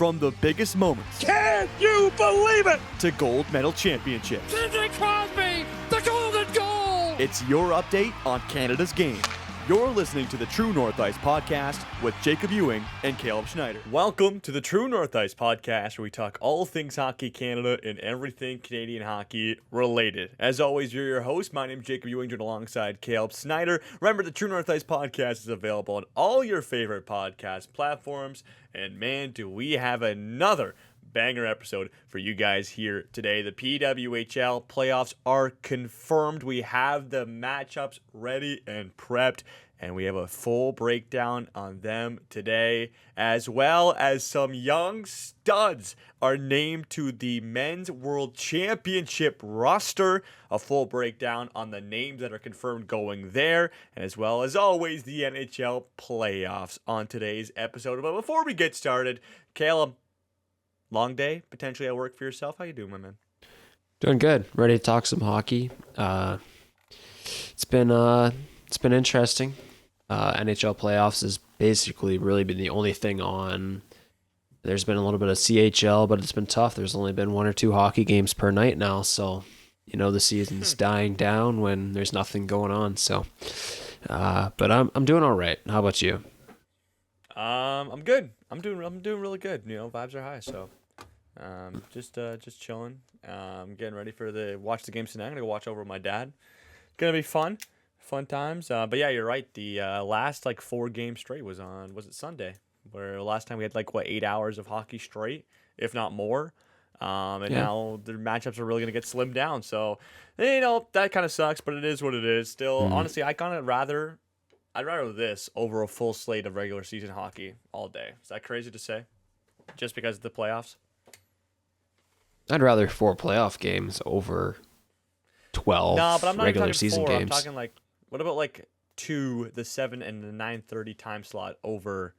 From the biggest moments. Can you believe it? To gold medal championships. Sidney Crosby, the golden goal! It's your update on Canada's game. You're listening to the True North Ice Podcast with Jacob Ewing and Caleb Schneider. Welcome to the True North Ice Podcast, where we talk all things Hockey Canada and everything Canadian hockey related. As always, you're your host. My name is Jacob Ewing, joined alongside Caleb Schneider. Remember, the True North Ice Podcast is available on all your favorite podcast platforms. And man, do we have another banger episode for you guys here today. The PWHL playoffs are confirmed. We have the matchups ready and prepped, and we have a full breakdown on them today, as well as some young studs are named to the Men's World Championship roster. A full breakdown on the names that are confirmed going there, and as well as always, the NHL playoffs on today's episode. But before we get started, Caleb, long day potentially at work for yourself. How you doing, my man? Doing good. Ready to talk some hockey. It's been interesting. NHL playoffs has basically really been the only thing on. There's been a little bit of CHL, but it's been tough. There's only been one or two hockey games per night now, so you know the season's dying down when there's nothing going on. So, but I'm doing all right. How about you? I'm good. I'm doing really good. You know, vibes are high, so just chilling. Getting ready for watch the games tonight. I'm gonna go watch over with my dad. Gonna be fun times. But yeah, you're right. The last 4 games straight was it Sunday? Where last time we had 8 hours of hockey straight, if not more. Now the matchups are really gonna get slimmed down. So that kind of sucks, but it is what it is. Still, honestly, I'd rather this over a full slate of regular season hockey all day. Is that crazy to say? Just because of the playoffs? I'd rather 4 playoff games over 12 but I'm not regular talking season 4. games. I'm talking what about 2, the 7 and the 9:30 time slot over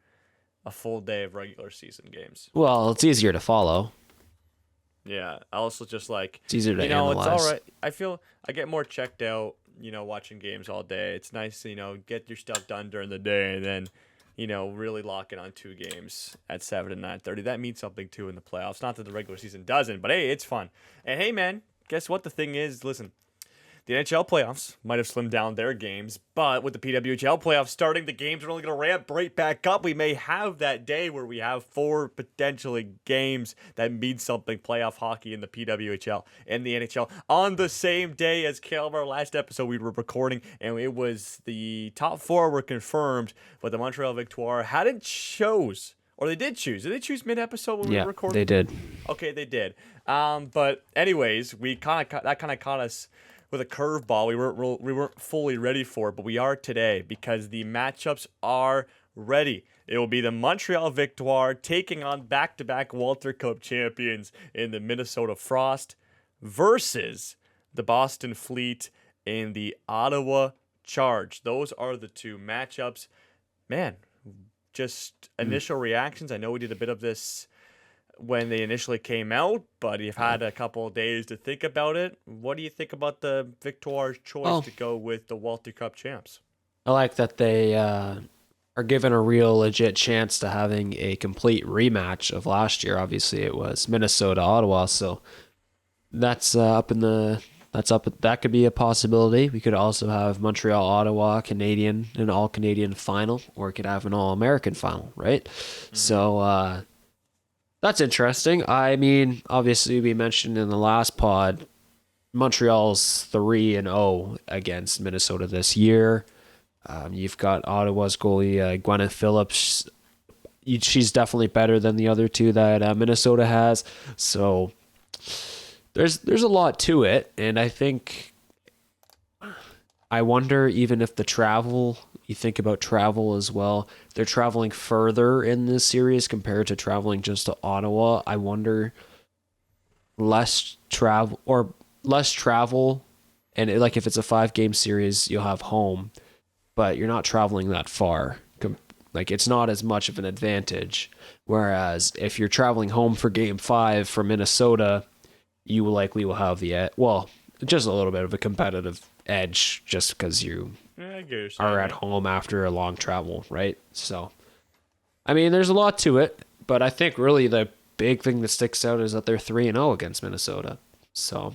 a full day of regular season games? Well, it's easier to follow. Yeah. I also just it's easier to analyze. It's all right. I feel I get more checked out, watching games all day. It's nice to, get your stuff done during the day and then, really lock in on 2 games at 7 and 9:30. That means something too in the playoffs. Not that the regular season doesn't, but hey, it's fun. And hey, man, guess what the thing is? Listen, the NHL playoffs might have slimmed down their games, but with the PWHL playoffs starting, the games are only going to ramp right back up. We may have that day where we have 4 potentially games that mean something playoff hockey in the PWHL and the NHL on the same day as Caleb. Our last episode we were recording, and it was the top 4 were confirmed, but the Montreal Victoire hadn't chose. Or they did choose. Did they choose mid-episode when we were recording? Yeah, they did. Okay, they did. But anyways, that kind of caught us with a curveball we weren't fully ready for, but we are today because the matchups are ready. It will be the Montreal Victoire taking on back-to-back Walter Cup champions in the Minnesota Frost versus the Boston Fleet and the Ottawa Charge. Those are the 2 matchups. Man, just initial reactions. I know we did a bit of this when they initially came out, but you've had a couple of days to think about it. What do you think about the Victoire's choice to go with the Walter Cup champs? I like that they are given a real legit chance to having a complete rematch of last year. Obviously, it was Minnesota Ottawa, so that could be a possibility. We could also have Montreal Ottawa Canadian, an all Canadian final, or we could have an all American final, right? Mm-hmm. So that's interesting. I mean, obviously, we mentioned in the last pod, Montreal's 3-0 against Minnesota this year. You've got Ottawa's goalie, Gwyneth Phillips. She's definitely better than the other 2 that Minnesota has. So there's a lot to it, and I wonder even if the travel. You think about travel as well. They're traveling further in this series compared to traveling just to Ottawa. I wonder less travel, and if it's a 5-game series, you'll have home, but you're not traveling that far. It's not as much of an advantage. Whereas if you're traveling home for Game 5 from Minnesota, you will have just a little bit of a competitive edge just because you are at home after a long travel, right? So, I mean, there's a lot to it, But I think really the big thing that sticks out is that they're 3-0 against Minnesota. So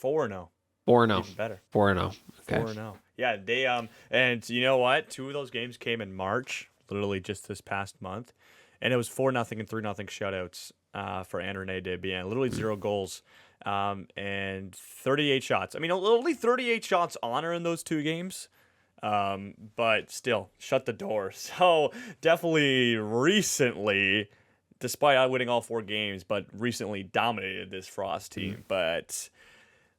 4-0. 4-0. Even better. 4-0. Okay. 4-0. Yeah, they and you know what? 2 of those games came in March, literally just this past month, and it was 4-0 and 3-0 shutouts for André Desbiens. Literally 0 goals, and 38 shots. I mean, only 38 shots honor in those 2 games, but still shut the door. So definitely recently, despite winning all 4 games, but recently dominated this Frost team. But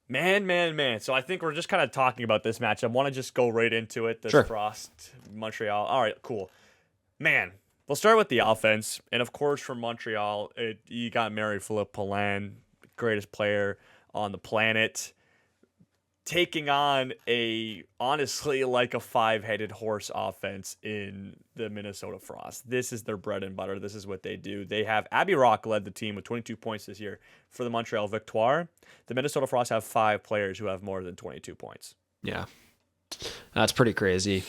man. So I think we're just kind of talking about this match. I want to just go right into it. This Sure. Frost, Montreal. All right, cool. Man, we'll start with the offense. And of course, from Montreal, you got Marie-Philippe Poulin, greatest player on the planet, taking on honestly like a 5-headed horse offense in the Minnesota Frost. This is their bread and butter. This is what they do. They have Abby Rock led the team with 22 points this year for the Montreal Victoire. The Minnesota Frost have 5 players who have more than 22 points. Yeah. That's pretty crazy.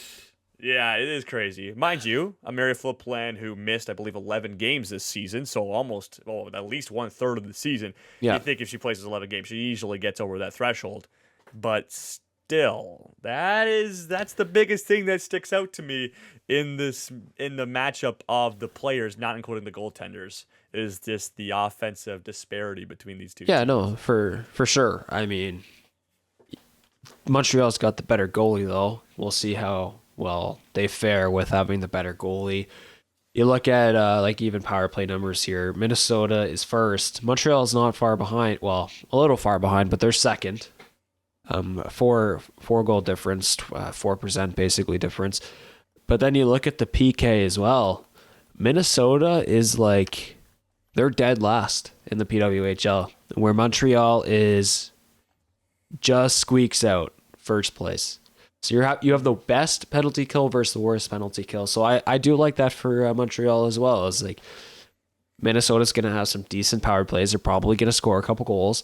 Yeah, it is crazy. Mind you, a Marie-Philippe Poulin who missed, I believe, 11 games this season, so at least 1/3 of the season. Yeah. You think if she plays 11 games, she easily gets over that threshold. But still, that's the biggest thing that sticks out to me in the matchup of the players, not including the goaltenders, is just the offensive disparity between these two. Yeah, teams. no, for sure. I mean, Montreal's got the better goalie, though. We'll see how well they fare with having the better goalie. You look at like even power play numbers here. Minnesota is first. Montreal is not far behind. Well, a little far behind, but they're second. 4 goal difference, 4% basically difference. But then you look at the PK as well. Minnesota is like, they're dead last in the PWHL, where Montreal is just squeaks out first place. So you have the best penalty kill versus the worst penalty kill. So I do like that for Montreal as well. It's like Minnesota's going to have some decent power plays. They're probably going to score a couple goals.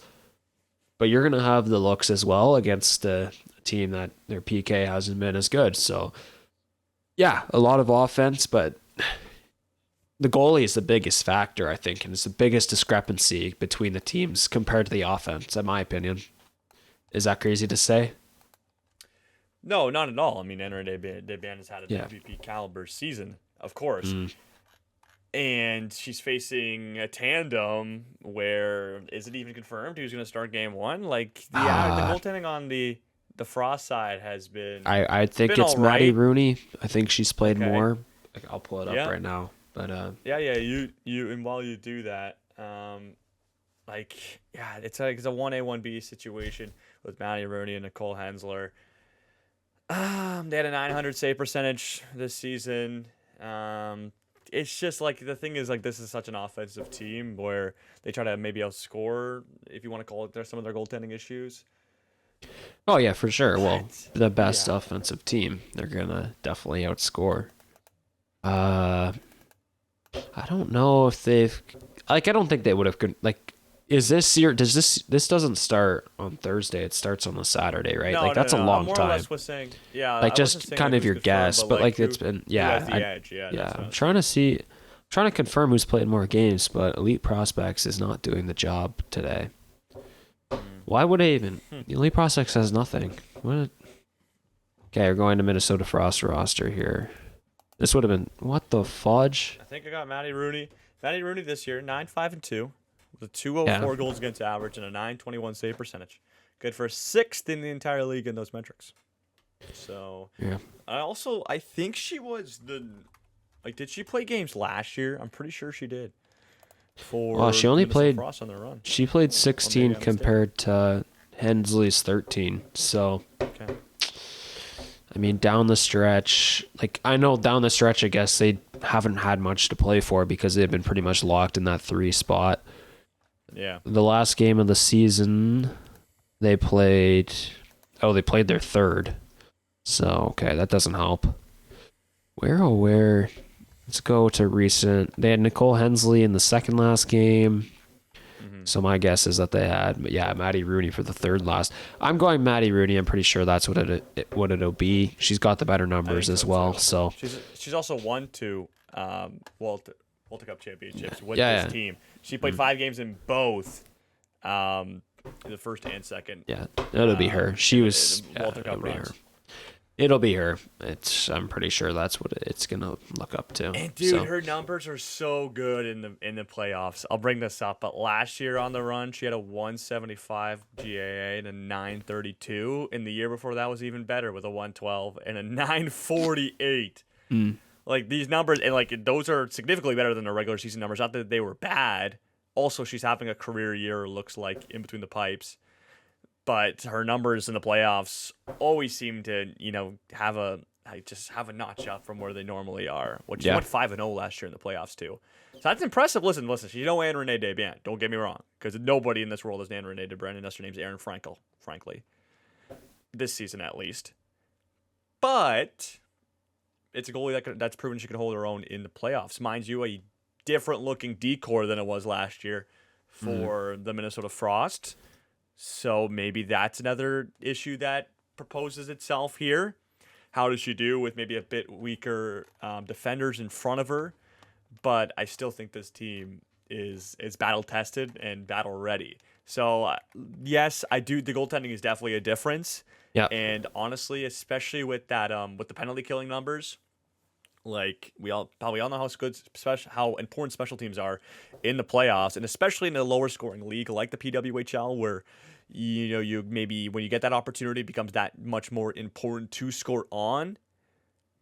But you're going to have the looks as well against a team that their PK hasn't been as good. So, yeah, a lot of offense, but the goalie is the biggest factor, I think, and it's the biggest discrepancy between the teams compared to the offense, in my opinion. Is that crazy to say? No, not at all. I mean, André Desbiens has had an MVP caliber season, of course. And she's facing a tandem where, is it even confirmed who's going to start game 1? Like, the goaltending on the Frost side has been... I think it's Maddie Rooney. I think she's played more. I'll pull it up right now. But you and while you do that, it's a 1A, 1B situation with Maddie Rooney and Nicole Hensler. They had a 900 save percentage this season. It's just like the thing is like this is such an offensive team where they try to maybe outscore, if you want to call it, some of their goaltending issues. Oh yeah, for sure. Well, the best offensive team, they're gonna definitely outscore. I don't know if they've I don't think they would have is this year this doesn't start on Thursday, it starts on a Saturday, right? No, that's a long more time. Or less was saying, just kind of your guess, but it's been edge. I'm trying to confirm who's played more games, but Elite Prospects is not doing the job today. Why would they even? Elite Prospects has nothing. Okay, we're going to Minnesota Frost roster here. This would have been what the fudge? I think I got Maddie Rooney. Maddie Rooney this year, 9-5-2. With a 204 goals against average and a 921 save percentage. Good for 6th in the entire league in those metrics. So, I think she was did she play games last year? I'm pretty sure she did. She only played Frost on their run. She played 16 compared to Hensley's 13. So, okay. I mean, down the stretch, I guess they haven't had much to play for because they've been pretty much locked in that 3 spot. Yeah. The last game of the season, they played their 3rd. So, okay, that doesn't help. Where? Let's go to recent. They had Nicole Hensley in the 2nd last game. So my guess is that they had, Maddie Rooney for the 3rd last. I'm going Maddie Rooney. I'm pretty sure that's what it'll be. She's got the better numbers as well. So she's also won to World Cup championships with Yeah. this team. She played 5 games in both, in the first and second. Yeah, it'll be her. She was. World Cup It'll be her. runs. It'll be her. I'm pretty sure that's what it's gonna look up to. And dude, her numbers are so good in the playoffs. I'll bring this up, but last year on the run, she had a 175 GAA and a 932. And the year before that was even better with a 112 and a 948. Like these numbers, and like those are significantly better than the regular season numbers. Not that they were bad. Also, she's having a career year. Looks like in between the pipes. But her numbers in the playoffs always seem to, have a notch up from where they normally are. Which she went 5-0 last year in the playoffs too. So that's impressive. Listen, she's no Anne Renee Desbiens. Don't get me wrong, because nobody in this world is Anne Renee Desbiens unless her name's Erin Frankel. Frankly, this season at least. But it's a goalie that's proven she can hold her own in the playoffs. Mind you, a different looking decor than it was last year for the Minnesota Frost. So maybe that's another issue that proposes itself here. How does she do with maybe a bit weaker defenders in front of her? But I still think this team is battle tested and battle ready. So yes, I do. The goaltending is definitely a difference. Yeah. And honestly, especially with that with the penalty killing numbers, like we all know how important special teams are in the playoffs, and especially in a lower scoring league like the PWHL, where you maybe when you get that opportunity, it becomes that much more important to score on.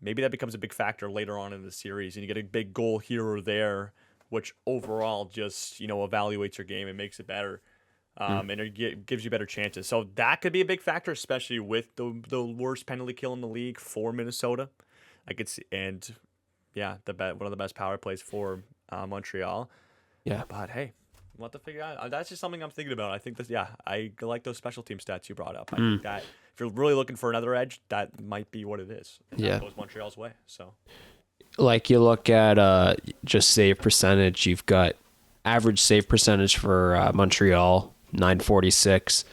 Maybe that becomes a big factor later on in the series, and you get a big goal here or there, which overall just evaluates your game and makes it better, and it gives you better chances. So that could be a big factor, especially with the worst penalty kill in the league for Minnesota. I could see, and one of the best power plays for Montreal. Yeah, but hey, we'll have to figure out. That's just something I'm thinking about. I think I like those special team stats you brought up. I think that if you're really looking for another edge, that might be what it is. And that goes Montreal's way. So, like you look at just save percentage. You've got average save percentage for Montreal 946.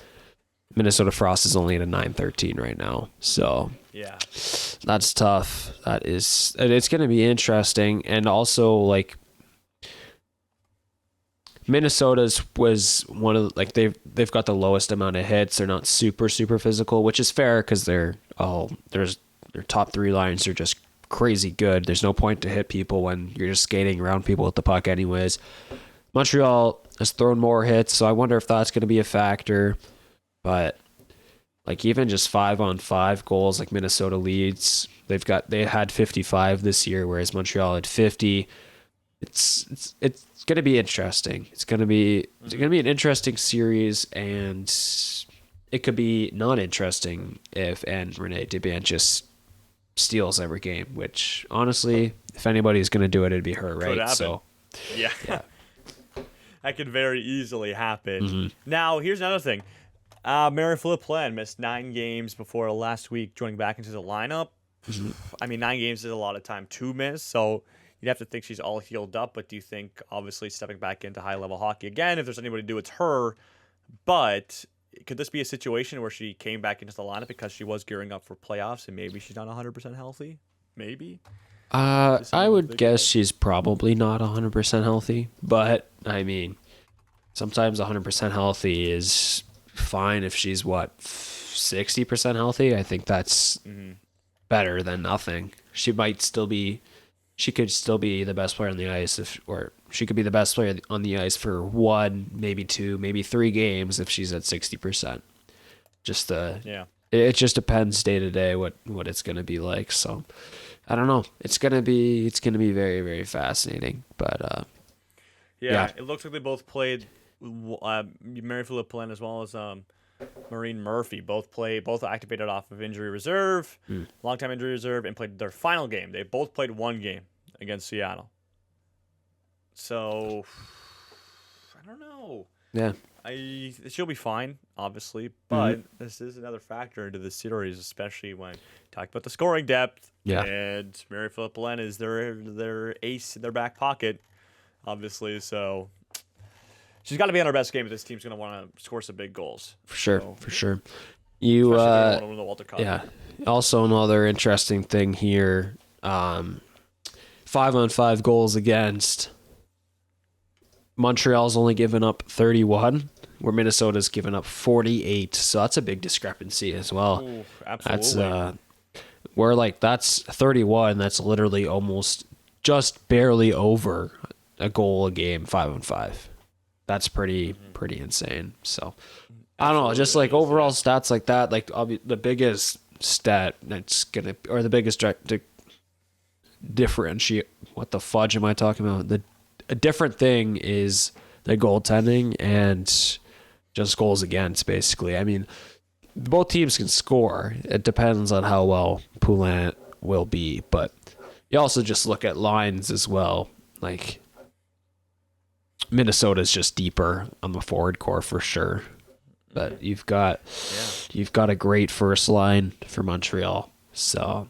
Minnesota Frost is only at a 913 right now. So yeah, that's tough. It's going to be interesting. And also, like, Minnesota's was one of they've got the lowest amount of hits. They're not super physical, which is fair because their top 3 lines are just crazy good. There's no point to hit people when you're just skating around people with the puck anyways. Montreal has thrown more hits, so I wonder if that's going to be a factor. But like even just 5-on-5 goals, like Minnesota leads, they had 55 this year, whereas Montreal had 50. It's going to be interesting. It's going to be an interesting series, and it could be not interesting if Anne Renee Desbiens just steals every game. Which honestly, if anybody's going to do it, it'd be her, right? Could happen. So yeah. That could very easily happen. Mm-hmm. Now here's another thing. Marie-Philippe Poulin missed 9 games before last week, joining back into the lineup. I mean, 9 games is a lot of time to miss, so you'd have to think she's all healed up. But do you think, obviously, stepping back into high-level hockey again, if there's anybody to do, it's her. But could this be a situation where she came back into the lineup because she was gearing up for playoffs and maybe she's not 100% healthy? Maybe. I would guess she's probably not 100% healthy, but I mean, sometimes 100% healthy is fine if she's 60% healthy. I think that's better than nothing. She could still be the best player on the ice or she could be the best player on the ice for 1, maybe 2, maybe 3 games if she's at 60%. It just depends day to day what it's going to be like. So I don't know. It's gonna be very, very fascinating. But it looks like they both played. Marie-Philippe Poulin as well as Maureen Murphy both activated off of injury reserve, long-time injury reserve, and played their final game. They both played 1 game against Seattle. So I don't know. Yeah. She'll be fine, obviously, but this is another factor into the series, especially when talk about the scoring depth. Yeah. And Marie-Philippe Poulin is their ace in their back pocket, obviously. So she's got to be on her best game if this team's going to want to score some big goals. For sure. Especially You if they want to win the Walter Cup. Yeah. Also, another interesting thing here: 5-on-5 goals against. Montreal's only given up 31, where Minnesota's given up 48. So that's a big discrepancy as well. Ooh, absolutely. That's 31. That's literally almost just barely over a goal a game, 5-on-5. That's pretty insane. So I don't know, just like overall stats like that, like the biggest stat that's gonna, or the biggest differentiate. What the fudge am I talking about? A different thing is the goaltending and just goals against, basically. I mean, both teams can score. It depends on how well Poulin will be, but you also just look at lines as well. Like, Minnesota's just deeper on the forward core for sure. But you've got a great first line for Montreal. So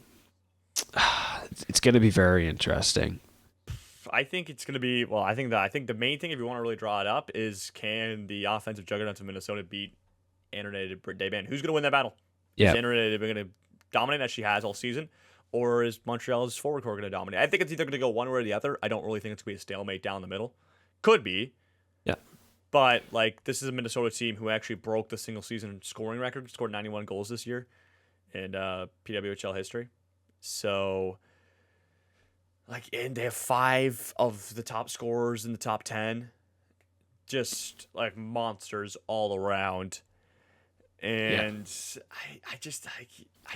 it's going to be very interesting. I think it's going to be, well, I think the main thing, if you want to really draw it up, is can the offensive juggernauts of Minnesota beat Andrew Desban? Who's going to win that battle? Yeah. Is Andrew going to dominate as she has all season, or is Montreal's forward core going to dominate? I think it's either going to go one way or the other. I don't really think it's going to be a stalemate down the middle. Could be. Yeah. But, like, this is a Minnesota team who actually broke the single season scoring record, scored 91 goals this year in PWHL history. So, like, and they have 5 of the top scorers in the top 10. Just, like, monsters all around. And I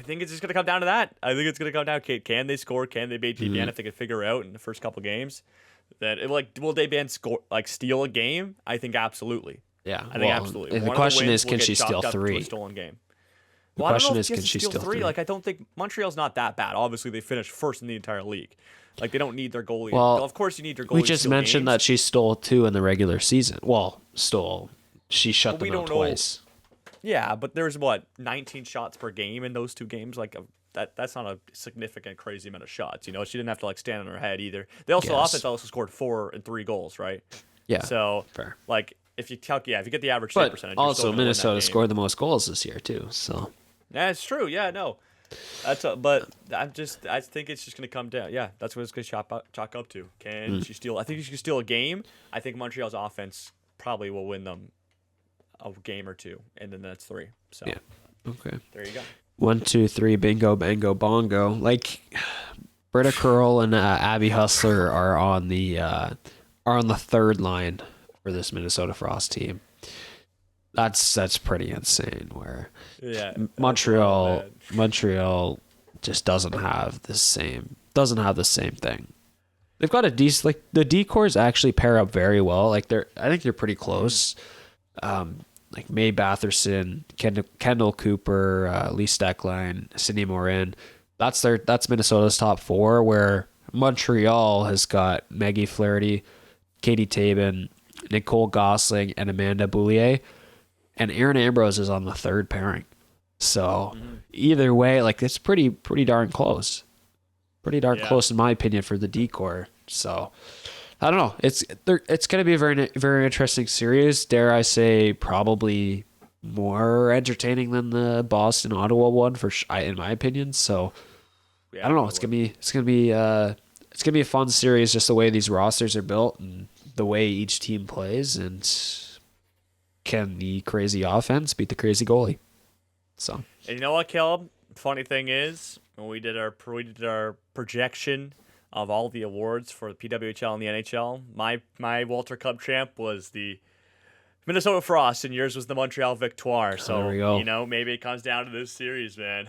think it's just going to come down to that. I think it's going to come down to, can they score? Can they beat Desban if they can figure out in the first couple games? Will Desban score, like, steal a game? I think absolutely. Yeah, I think absolutely. The question is, can she steal 3? A stolen game. The question is, can she steal 3? Like, I don't think Montreal's not that bad. Obviously, they finished first in the entire league. Like, they don't need their goalie. Well, of course, you need your goalie. We just mentioned that she stole 2 in the regular season. Well, she shut them out twice. Yeah, but there's 19 shots per game in those 2 games. Like, that's not a significant, crazy amount of shots. You know, she didn't have to, like, stand on her head either. They also offense also scored 4 and 3 goals, right? Yeah. So, fair. Like, if you get the average save percentage. Also, Minnesota scored the most goals this year too. So. Yeah, it's true. Yeah, no. But I think it's just going to come down. Yeah, that's what it's going to chalk up to. Can she steal? I think she can steal a game. I think Montreal's offense probably will win them a game or 2, and then that's 3. So. Yeah. Okay. There you go. 1, 2, 3, bingo, bango, bongo. Like, Britta Curl and Abby Hustler are on the third line for this Minnesota Frost team. That's pretty insane. Where Montreal just doesn't have the same thing. They've got a decent, like, the D-cores actually pair up very well. Like, I think they're pretty close. Like Mae Batherson, Kendall Cooper, Lee Steckline, Sydney Morin. That's Minnesota's top 4, where Montreal has got Maggie Flaherty, Katie Tabin, Nicole Gosling, and Amanda Boulier. And Erin Ambrose is on the 3rd pairing. So either way, like, it's pretty darn close. Pretty darn close, in my opinion, for the D-core. So I don't know. It's going to be a very, very interesting series. Dare I say, probably more entertaining than the Boston Ottawa one, in my opinion. So I don't know. It's gonna be a fun series, just the way these rosters are built and the way each team plays, and can the crazy offense beat the crazy goalie? So, and you know what, Caleb? Funny thing is, when we did our projection of all the awards for the PWHL and the NHL, my Walter Cup champ was the Minnesota Frost, and yours was the Montreal Victoire. So, there we go. You know, maybe it comes down to this series, man.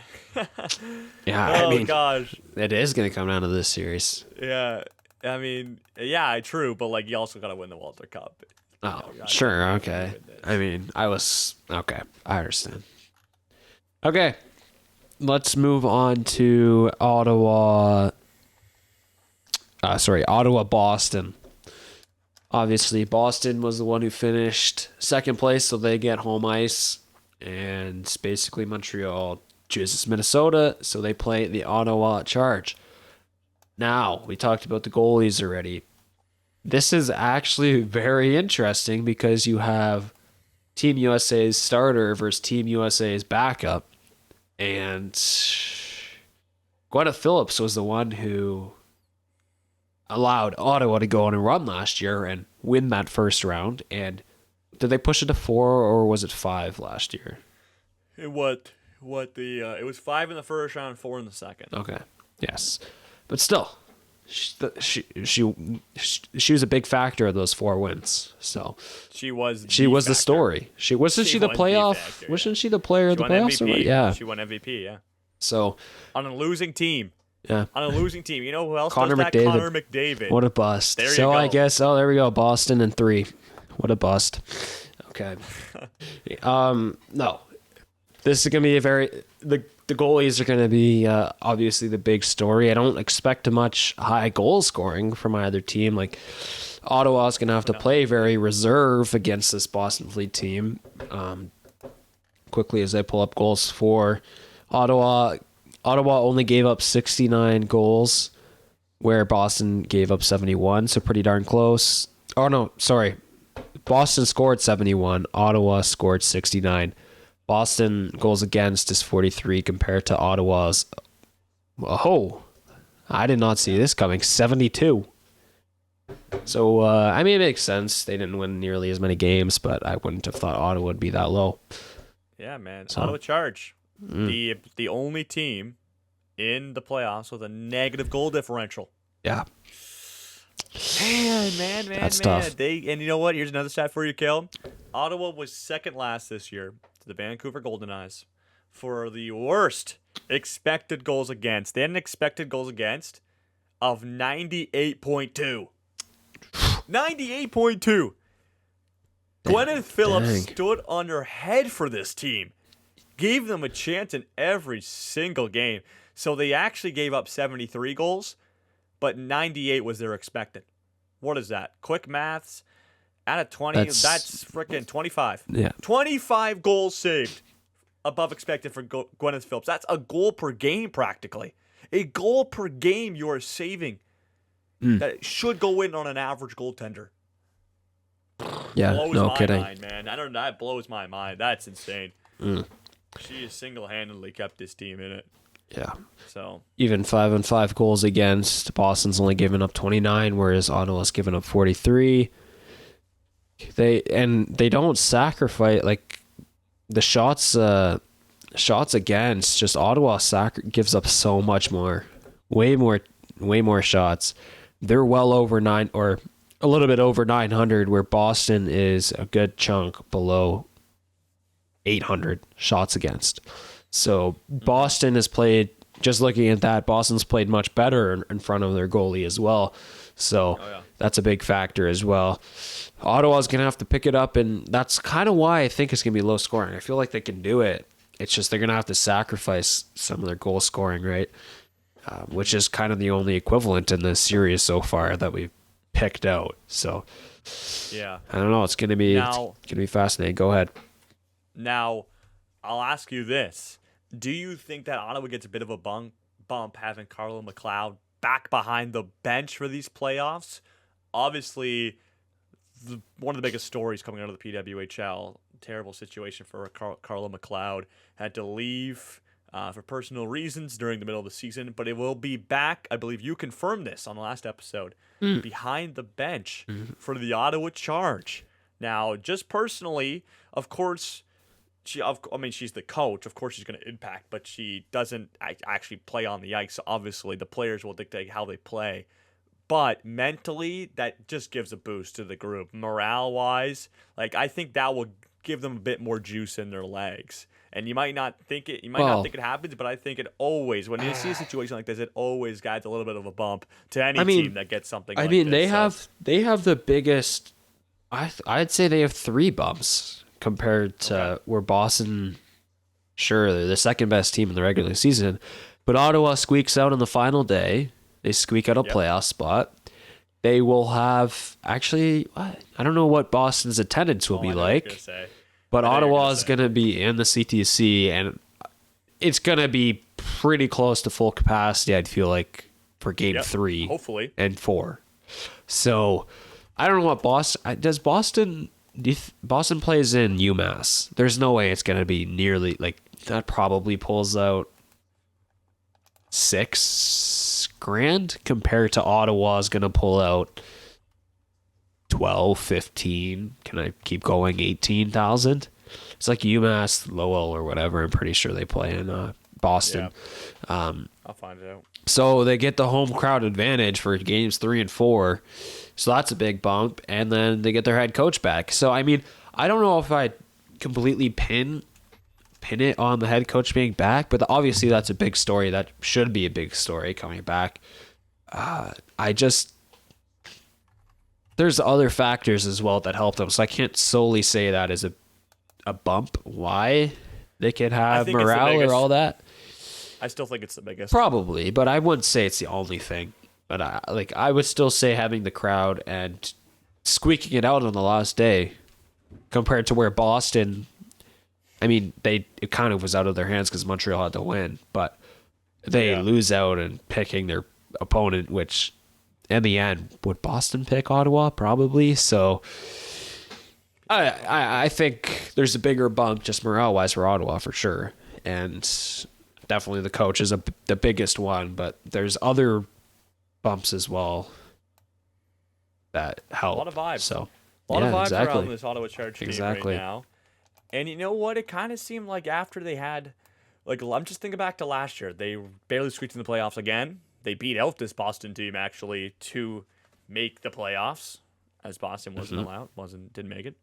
Yeah, I mean, gosh. It is going to come down to this series. Yeah, I mean, yeah, true, but, like, you also got to win the Walter Cup. Oh, sure, okay. I mean, okay, I understand. Okay, let's move on to Ottawa-Boston. Obviously, Boston was the one who finished 2nd place, so they get home ice. And basically, Montreal chooses Minnesota, so they play the Ottawa Charge. Now, we talked about the goalies already. This is actually very interesting because you have Team USA's starter versus Team USA's backup. And Gwyneth Phillips was the one who allowed Ottawa to go on a run last year and win that first round. And did they push it to 4 or was it 5 last year? It was 5 in the first round, 4 in the second. Okay. Yes. But still, she was a big factor of those 4 wins. So she was the story. Wasn't she the playoff? Wasn't she the player of the playoffs? MVP. Yeah. She won MVP, yeah. So on a losing team. Yeah. On a losing team. You know who else Connor does that? McDavid. Connor McDavid. What a bust. There you go. I guess, there we go. Boston in 3. What a bust. Okay. No. This is going to be the goalies are going to be obviously the big story. I don't expect much high goal scoring from either team. Like, Ottawa's going to have to play very reserve against this Boston Fleet team. Quickly as I pull up goals for Ottawa. Ottawa only gave up 69 goals, where Boston gave up 71, so pretty darn close. Oh, no, sorry. Boston scored 71. Ottawa scored 69. Boston goals against is 43 compared to Ottawa's. Oh, I did not see this coming. 72. So, I mean, it makes sense. They didn't win nearly as many games, but I wouldn't have thought Ottawa would be that low. Yeah, man. Ottawa Charge. The only team in the playoffs with a negative goal differential. Yeah. Man. That's tough. And you know what? Here's another stat for you, Caleb. Ottawa was second last this year to the Vancouver Golden Knights for the worst expected goals against. They had an expected goals against of 98.2. 98.2. Gwyneth Phillips stood on her head for this team. Gave them a chance in every single game. So they actually gave up 73 goals, but 98 was their expected. What is that? Quick maths. Out of 20, that's freaking 25. Yeah. 25 goals saved above expected for Gwyneth Phillips. That's a goal per game practically. A goal per game you are saving that should go in on an average goaltender. Yeah, blows no my kidding. mind, man. I don't know. That blows my mind. That's insane. She has single-handedly kept this team in it. Yeah. So even 5-on-5 goals against. Boston's only given up 29, whereas Ottawa's given up 43. They don't sacrifice like the shots against. Just Ottawa gives up so much more, way more shots. They're well over 9 or a little bit over 900, where Boston is a good chunk below 800 shots against. So Boston has played, just looking at that, Boston's played much better in front of their goalie as well. So that's a big factor as well. Ottawa's going to have to pick it up, and that's kind of why I think it's going to be low scoring. I feel like they can do it. It's just they're going to have to sacrifice some of their goal scoring, right? Which is kind of the only equivalent in this series so far that we've picked out. So yeah, I don't know. It's going to be fascinating. Go ahead. Now, I'll ask you this. Do you think that Ottawa gets a bit of a bump having Carlo McLeod back behind the bench for these playoffs? Obviously, one of the biggest stories coming out of the PWHL, terrible situation for Carlo McLeod. Had to leave for personal reasons during the middle of the season, but it will be back. I believe you confirmed this on the last episode. Behind the bench for the Ottawa Charge. Now, just personally, of course, she's the coach. Of course, she's going to impact, but she doesn't actually play on the ice. So obviously, the players will dictate how they play. But mentally, that just gives a boost to the group. Morale-wise, I think that will give them a bit more juice in their legs. And you might not think it. You might not think it happens, but I think it always. When you see a situation like this, it always adds a little bit of a bump to any team that gets something. Like this. They have the biggest. I'd say they have 3 bumps compared to where Boston. Sure, they're the second best team in the regular season, but Ottawa squeaks out on the final day. They squeak out a playoff spot. They will have actually. I don't know what Boston's attendance will be like. But Ottawa is going to be in the CTC, and it's going to be pretty close to full capacity, I'd feel like, for Game 3 hopefully, and 4. So, I don't know what Boston... Does Boston... Boston plays in UMass. There's no way it's going to be nearly... that probably pulls out $6,000 compared to Ottawa's going to pull out 12, 15. Can I keep going? 18,000. It's like UMass Lowell or whatever. I'm pretty sure they play in Boston. I'll find it out. So they get the home crowd advantage for games 3 and 4. So that's a big bump. And then they get their head coach back. So, I mean, I don't know if I completely pin it on the head coach being back, but obviously that's a big story. That should be a big story coming back. There's other factors as well that help them. So I can't solely say that as a bump. Why they could have morale or all that. I still think it's the biggest. Probably, but I wouldn't say it's the only thing. But I would still say having the crowd and squeaking it out on the last day compared to where Boston, I mean, it kind of was out of their hands because Montreal had to win, but they lose out and picking their opponent, which in the end, would Boston pick Ottawa? Probably. So I think there's a bigger bump just morale-wise for Ottawa for sure. And definitely the coach is the biggest one, but there's other bumps as well that help. A lot of vibes. So, a lot of vibes around this Ottawa Charge team right now. And you know what? It kind of seemed like after they had, like, I'm just thinking back to last year. They barely squeaked in the playoffs again. They beat out this Boston team, actually, to make the playoffs, as Boston wasn't allowed, didn't make it.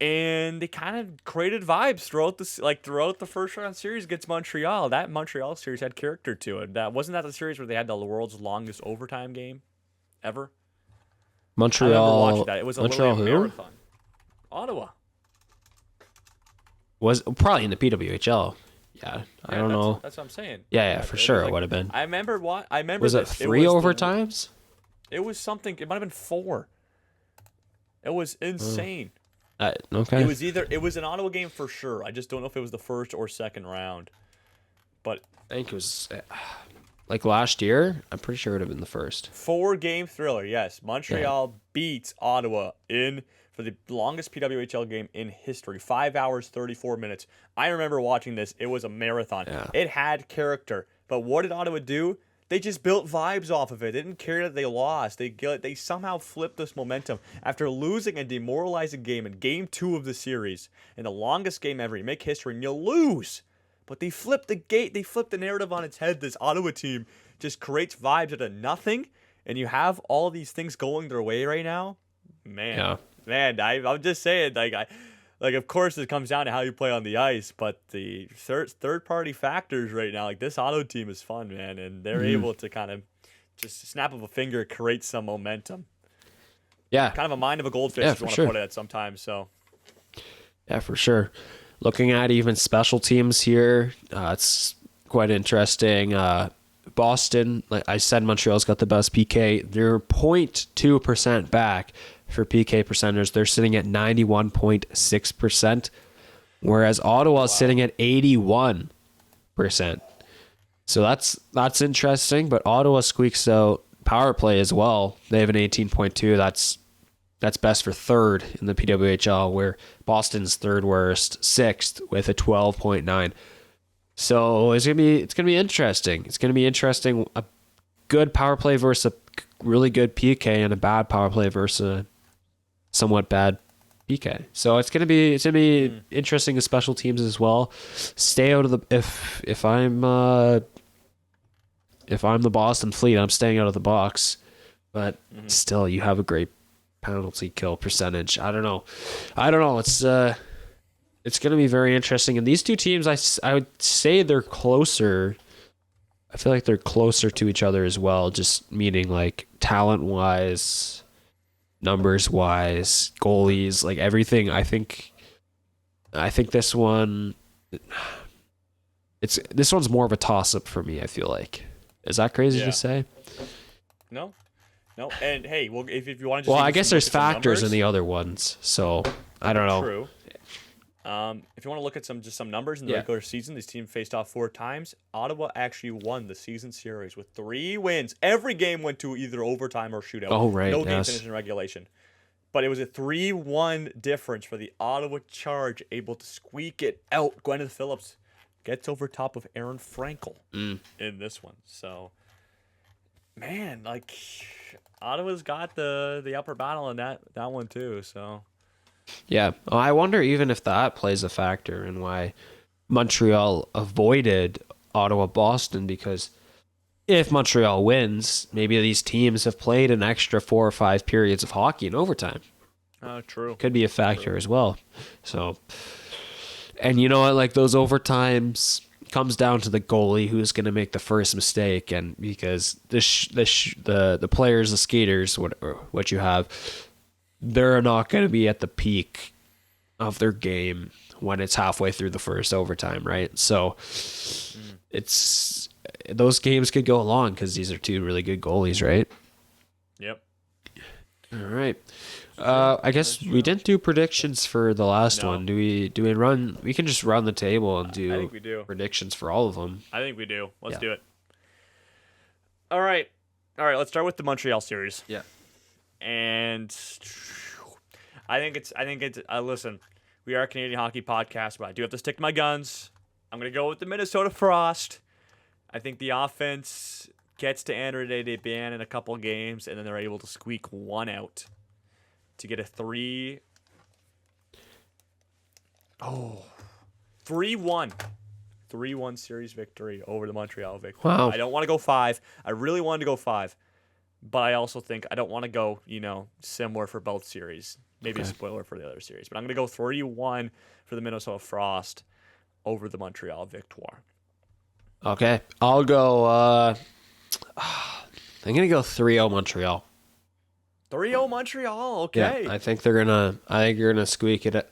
And they kind of created vibes throughout the first round series against Montreal. That Montreal series had character to it. Wasn't that the series where they had the world's longest overtime game ever? Montreal. I remember watching that. It was Montreal literally a marathon. Ottawa was probably in the PWHL. Yeah, I don't know. That's what I'm saying. Yeah, for sure it would have been. I remember what I remember. Was it 3 overtimes? It was something. It might have been 4. It was insane. Okay. It was an Ottawa game for sure. I just don't know if it was the first or second round. But I think it was like last year. I'm pretty sure it would have been the first. 4-game thriller. Yes, Montreal beats Ottawa for the longest PWHL game in history. 5 hours 34 minutes. I remember watching this. It was a marathon. Yeah. It had character. But what did Ottawa do? They just built vibes off of it. They didn't care that they lost. They somehow flipped this momentum. After losing a demoralizing game in Game 2 of the series, in the longest game ever, you make history and you lose. But they flipped the narrative on its head. This Ottawa team just creates vibes out of nothing, and you have all these things going their way right now. Man, I'm just saying, like, of course, it comes down to how you play on the ice, but the third-party factors right now, like this Ottawa team is fun, man, and they're able to kind of just snap of a finger create some momentum. Yeah. Kind of a mind of a goldfish, if you want to put it at sometimes. So. Yeah, for sure. Looking at even special teams here, it's quite interesting. Boston, like I said, Montreal's got the best PK. They're 0.2% back for PK percenters. They're sitting at 91.6%, whereas Ottawa's sitting at 81%. So that's interesting, but Ottawa squeaks out power play as well. They have an 18.2. That's best for third in the PWHL, where Boston's third worst, 6th with a 12.9. So it's gonna be interesting. It's gonna be interesting. A good power play versus a really good PK, and a bad power play versus a somewhat bad PK. So it's gonna be interesting with special teams as well. Stay out of the if I'm the Boston Fleet, I'm staying out of the box. But still, you have a great penalty kill percentage. I don't know. It's going to be very interesting. And these two teams, I would say they're closer. I feel like they're closer to each other as well, just meaning like talent-wise, numbers-wise, goalies, like everything. I think this one, this one's more of a toss-up for me, I feel like. Is that crazy to say? No. And hey, well, if you want to, I guess there's factors in the other ones, so I don't know. True. If you want to look at some numbers in the regular season, this team faced off 4 times. Ottawa actually won the season series with 3 wins. Every game went to either overtime or shootout. Oh, right. No game finished in regulation. But it was a 3-1 difference for the Ottawa Charge, able to squeak it out. Gwyneth Phillips gets over top of Aaron Frankel in this one. So man, like Ottawa's got the upper battle in that one too. So Yeah, I wonder even if that plays a factor in why Montreal avoided Ottawa-Boston, because if Montreal wins, maybe these teams have played an extra 4 or 5 periods of hockey in overtime. true. Could be a factor as well. So, and you know what? Like those overtimes comes down to the goalie who's going to make the first mistake, and because the players, the skaters, what you have, they're not going to be at the peak of their game when it's halfway through the first overtime, right? So it's those games could go long because these are two really good goalies, right? Yep. All right. I guess we didn't do predictions for the last one. Do we run? We can just run the table and do, I think we do predictions for all of them. I think we do. Let's do it. All right. Let's start with the Montreal series. Yeah. And I think it's listen, we are a Canadian hockey podcast, but I do have to stick to my guns. I'm going to go with the Minnesota Frost. I think the offense gets to André Desbiens in a couple games, and then they're able to squeak one out to get a 3-1 series victory over the Montreal Victory. Wow. I don't want to go 5. I really wanted to go 5, but I also think I don't want to go, similar for both series. Maybe a spoiler for the other series, but I'm going to go 3-1 for the Minnesota Frost over the Montreal Victoire. Okay, I'll go. I'm gonna go 3-0 Montreal. 3-0 Montreal. Okay. Yeah, I think they're gonna. I think you're gonna squeak it.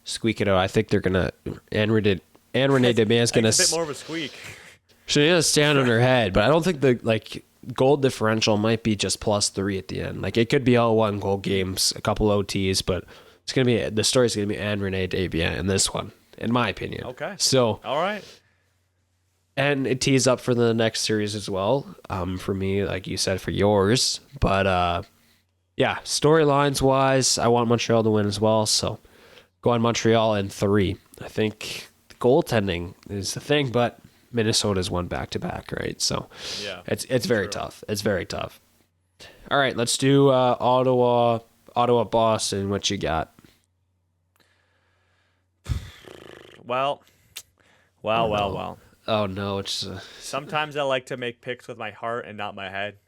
Squeak it out. I think they're gonna. Renee Desbiens gonna. A bit more of a squeak. She's gonna stand on her head, but I don't think the goal differential might be just +3 at the end. Like it could be all 1-goal games, a couple OTs, but it's gonna be the story's gonna be Renee Desbiens in this one, in my opinion. Okay. So. All right. And it tees up for the next series as well. For me, like you said, for yours. But yeah, storylines wise, I want Montreal to win as well. So go on Montreal in 3. I think the goaltending is the thing, but Minnesota's won back-to-back, right? So yeah, it's very tough. It's very tough. All right, let's do Ottawa, Boston. What you got? Well. Oh no, it's Sometimes I like to make picks with my heart and not my head.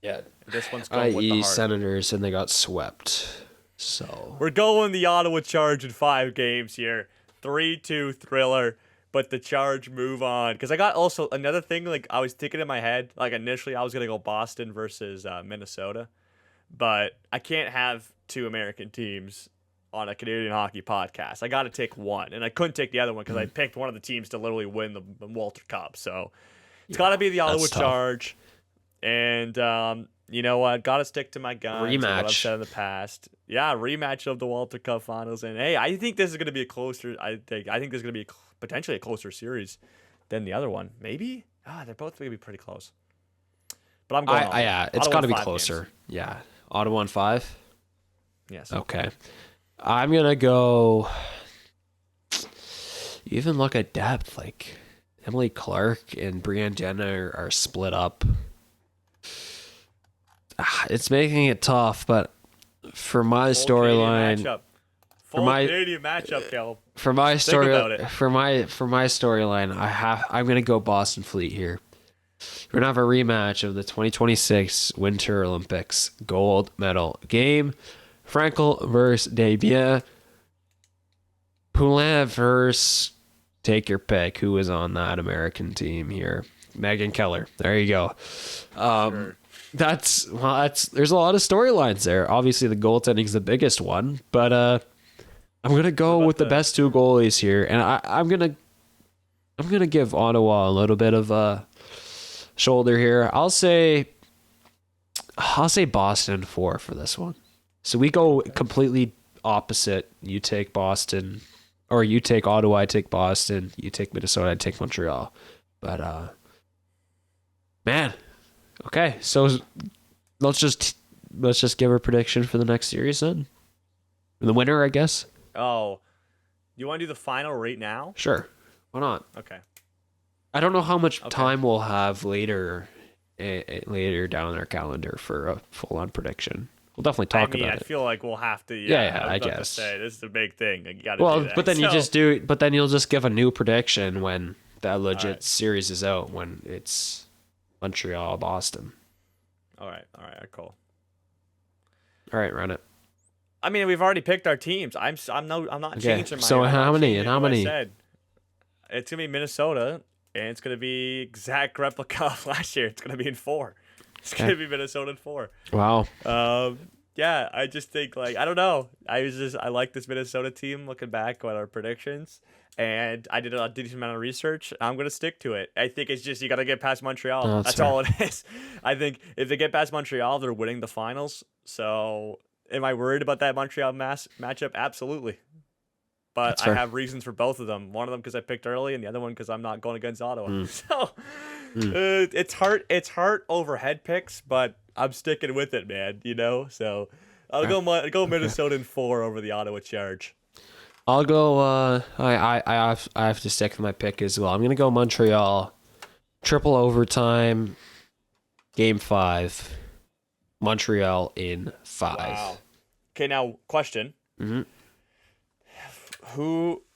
yeah. This one's going with the i.e. heart. Senators, and they got swept. So We're going the Ottawa Charge in 5 games here. 3-2 thriller, but the Charge move on. Because I got also another thing, like I was thinking in my head, like initially I was going to go Boston versus Minnesota. But I can't have 2 American teams on a Canadian hockey podcast. I got to take one, and I couldn't take the other one because I picked one of the teams to literally win the Walter Cup. So it's got to be the Ottawa Charge, and you know what? Got to stick to my guns. Rematch. What I've said in the past. Yeah, rematch of the Walter Cup Finals, and hey, I think this is going to be a closer. I think this is going to be potentially a closer series than the other one. Maybe. They're both going to be pretty close. But I'm going. yeah, it's got to be closer. Games. Yeah, Ottawa in 5. Yes. Okay. I'm going to go, even look at depth, like Emily Clark and Brianne Jenner are split up. It's making it tough, but for my storyline, Canadian matchup, Caleb. For my storyline, I'm going to go Boston Fleet here. We're going to have a rematch of the 2026 Winter Olympics gold medal game. Frankel versus Desbiens. Poulin versus, take your pick, who is on that American team here. Megan Keller. There you go. Sure. There's a lot of storylines there. Obviously, the goaltending is the biggest one, but I'm gonna go with the best 2 goalies here, and I'm gonna give Ottawa a little bit of a shoulder here. I'll say Boston 4 for this one. So we go completely opposite. You take Boston, or you take Ottawa, I take Boston. You take Minnesota, I take Montreal. But man, okay. So let's just give a prediction for the next series then. The winner, I guess. Oh, you want to do the final right now? Sure. Why not? Okay. I don't know how much time we'll have later later down in our calendar for a full-on prediction. We'll definitely talk about it. I feel like we'll have to. I guess. To say, this is a big thing. You got to do that. But then you'll just give a new prediction when that legit series is out, when it's Montreal, Boston. All right, cool. All right, run it. I mean, we've already picked our teams. I'm not changing my. So how many? And how many? It's gonna be Minnesota, and it's gonna be exact replica of last year. It's gonna be in 4. It's gonna be Minnesota in 4. Wow. Yeah, I just think I don't know. I like this Minnesota team. Looking back on our predictions, and I did a decent amount of research. I'm gonna stick to it. I think it's just you got to get past Montreal. Oh, that's all it is. I think if they get past Montreal, they're winning the finals. So, am I worried about that Montreal matchup? Absolutely. But I have reasons for both of them. One of them because I picked early, and the other one because I'm not going against Ottawa. So it's hard overhead picks, but I'm sticking with it, man. So I'll go Minnesota in 4 over the Ottawa Charge. I'll go. I have to stick with my pick as well. I'm gonna go Montreal, triple overtime, game 5, Montreal in 5. Wow. Okay, now question. Mm-hmm.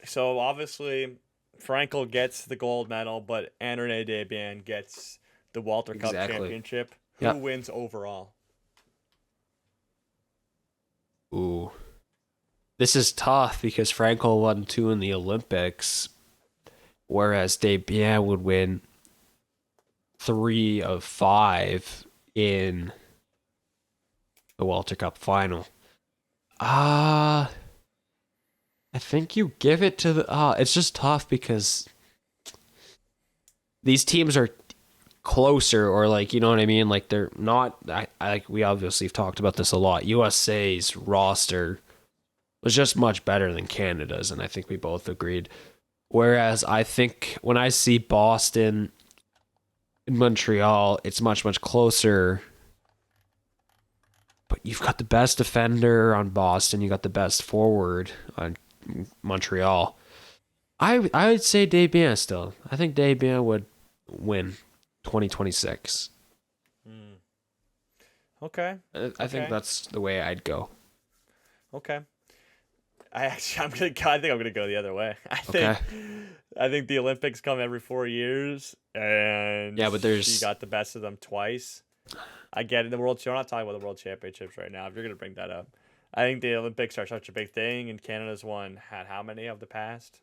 So obviously Frankel gets the gold medal, but André Desbiens gets the Walter Cup championship. Who wins overall? Ooh. This is tough because Frankel won 2 in the Olympics, whereas Desbiens would win 3 of 5 in the Walter Cup final. I think you give it to the... it's just tough because these teams are closer, or you know what I mean? They're not... we obviously have talked about this a lot. USA's roster was just much better than Canada's, and I think we both agreed. Whereas I think when I see Boston and Montreal, it's much, much closer. But you've got the best defender on Boston. You got the best forward on Montreal. I would say Desbiens still. I think Desbiens would win 2026. Okay. I think that's the way I'd go. Okay. I think I'm gonna go the other way. I think the Olympics come every 4 years, and but she got the best of them twice. I get it. We're not talking about the World Championships right now. If you're gonna bring that up, I think the Olympics are such a big thing, and Canada's had how many of the past?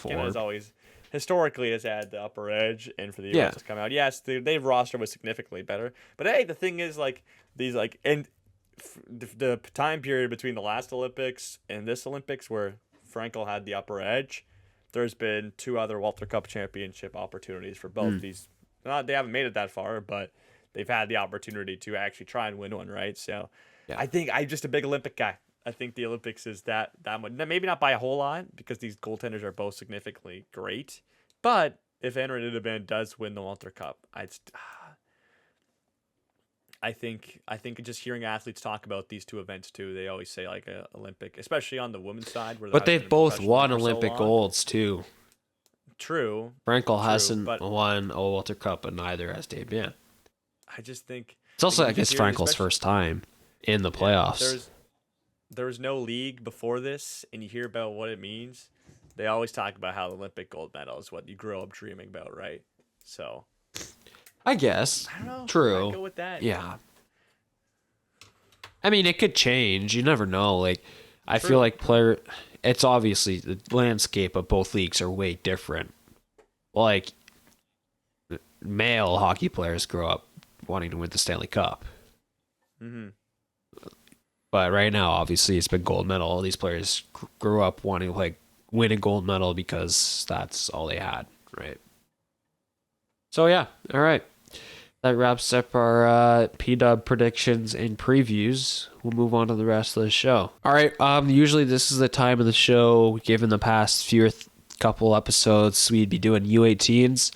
Canada's always historically has had the upper edge, and for the US to come out, yes, their roster was significantly better. But hey, the thing is, the time period between the last Olympics and this Olympics, where Frankel had the upper edge, there's been 2 other Walter Cup championship opportunities for both these. They haven't made it that far, but they've had the opportunity to actually try and win one, right? So I think I'm just a big Olympic guy. I think the Olympics is that much. Maybe not by a whole lot, because these goaltenders are both significantly great. But if André Desbiens does win the Walter Cup, I think just hearing athletes talk about these 2 events too, they always say Olympic, especially on the women's side. But they've both won Olympic golds too. True. Frankel hasn't won a Walter Cup, but neither has Desbiens. I just think it's also, I guess, Frankel's first time in the playoffs. There was no league before this, and you hear about what it means. They always talk about how the Olympic gold medal is what you grow up dreaming about, right? So, I guess. I don't know. True. I'd go with that. Yeah. I mean, it could change. You never know. I feel like it's obviously the landscape of both leagues are way different. Male hockey players grow up wanting to win the Stanley Cup. Mm-hmm. But right now, obviously, it's been gold medal. All these players grew up wanting to win a gold medal because that's all they had, right? So yeah, all right. That wraps up our P-Dub predictions and previews. We'll move on to the rest of the show. All right. Usually this is the time of the show, given the past couple episodes, we'd be doing U18s.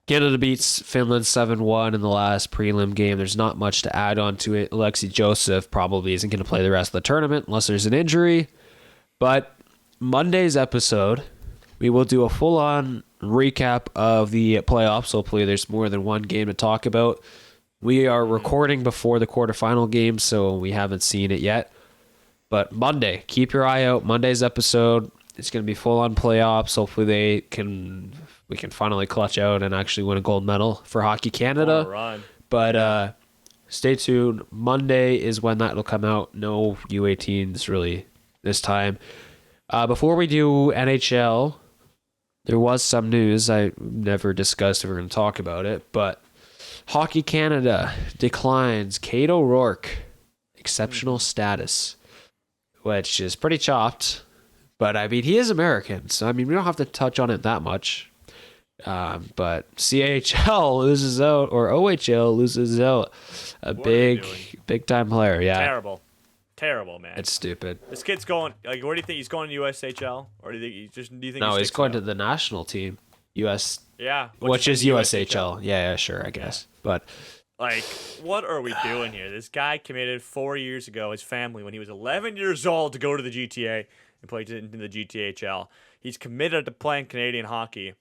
Canada beats Finland 7-1 in the last prelim game. There's not much to add on to it. Alexei Joseph probably isn't going to play the rest of the tournament unless there's an injury. But Monday's episode, we will do a full-on recap of the playoffs. Hopefully there's more than one game to talk about. We are recording before the quarterfinal game, so we haven't seen it yet. But Monday, keep your eye out. Monday's episode, it's going to be full-on playoffs. Hopefully we can finally clutch out and actually win a gold medal for Hockey Canada. Run. But stay tuned. Monday is when that will come out. No U18s really this time. Before we do NHL, there was some news. I never discussed if we're going to talk about it, but Hockey Canada declines Kade O'Rourke exceptional status, which is pretty chopped. But I mean, he is American, so I mean, we don't have to touch on it that much. But CHL loses out, or OHL loses out a big time player. Yeah, Terrible, man. It's stupid. This kid's going. Like, where do you think he's going to USHL, or do you think? No, he's going to the national team, US. Yeah, which is USHL. Yeah, sure, I guess. Yeah. But like, what are we doing here? This guy committed 4 years ago. His family, when he was 11 years old, to go to the GTA and play in the GTHL. He's committed to playing Canadian hockey.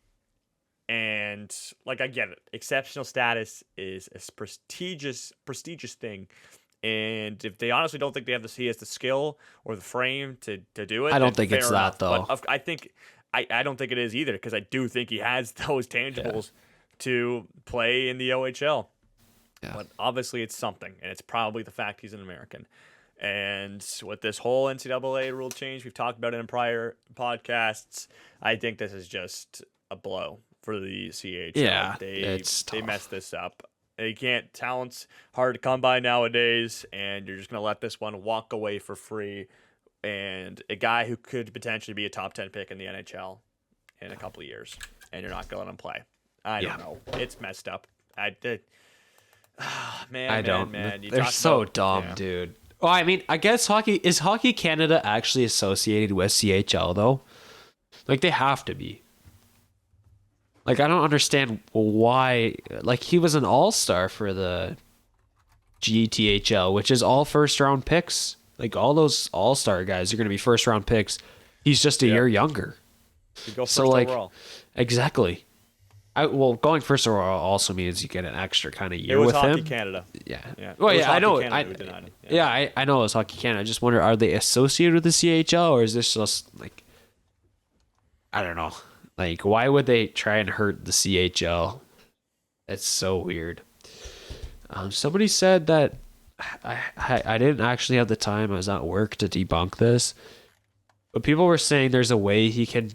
And like, I get it. Exceptional status is a prestigious thing. And if they honestly don't think he has the skill or the frame to do it, I don't think it's that though. But I don't think it is either, because I do think he has those tangibles to play in the OHL. Yeah. But obviously it's something, and it's probably the fact he's an American. And with this whole NCAA rule change, we've talked about it in prior podcasts, I think this is just a blow for the CHL. Yeah, they messed this up. Talent's hard to come by nowadays, and you're just going to let this one walk away for free. And a guy who could potentially be a top 10 pick in the NHL in a couple of years, and you're not going to let him play. I don't know. It's messed up. Man. They're so dumb, dude. Well, I mean, I guess Hockey Canada actually associated with CHL, though? Like, they have to be. Like, I don't understand why. Like, he was an all-star for the GTHL, which is all first-round picks. Like, all those all-star guys are going to be first-round picks. He's just a year younger. You go first overall. Exactly. Going first overall also means you get an extra kind of year with him. It was Hockey Canada. Yeah. Well, yeah, I know. I know it was Hockey Canada. I just wonder, are they associated with the CHL, or is this just, like, I don't know. Like, why would they try and hurt the CHL? It's so weird. Somebody said that I didn't actually have the time. I was at work to debunk this. But people were saying there's a way he can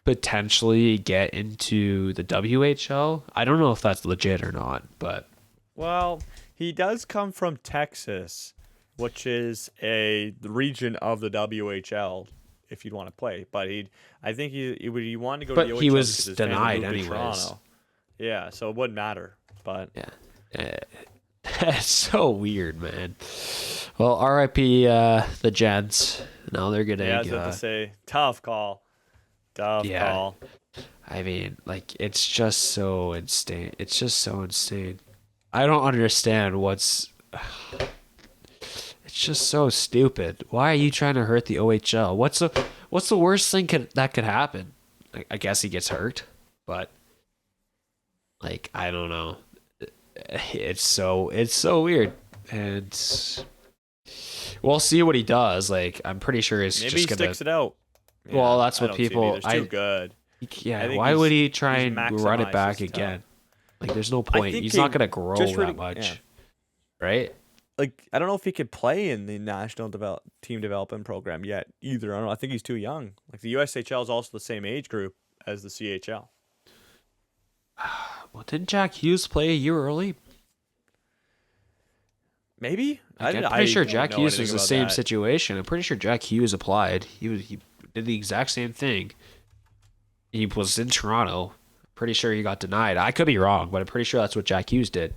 potentially get into the WHL. I don't know if that's legit or not, but... Well, he does come from Texas, which is the region of the WHL, if you'd want to play. But I think he wanted to go to the OHL. But he was denied anyways. Yeah, so it wouldn't matter. But yeah. It's so weird, man. Well, RIP the Gents. Now they're gonna. Yeah, I was about to say, tough call. Tough call. I mean, like, it's just so insane. It's just so insane. I don't understand what's. It's just so stupid. Why are you trying to hurt the OHL? What's the worst thing that could happen? I guess he gets hurt, but like, I don't know. It's so weird, and we'll see what he does. Like, I'm pretty sure he's maybe just he sticks it out. Yeah, well, that's what people. Too good. Yeah, why would he try and run it back again? Like, there's no point. He's not gonna grow that much, right? Like, I don't know if he could play in the national team development program yet either. I don't know. I think he's too young. Like, the USHL is also the same age group as the CHL. Well, didn't Jack Hughes play a year early? Maybe. I'm pretty sure Jack Hughes was the same situation. I'm pretty sure Jack Hughes applied. He did the exact same thing. He was in Toronto. Pretty sure he got denied. I could be wrong, but I'm pretty sure that's what Jack Hughes did.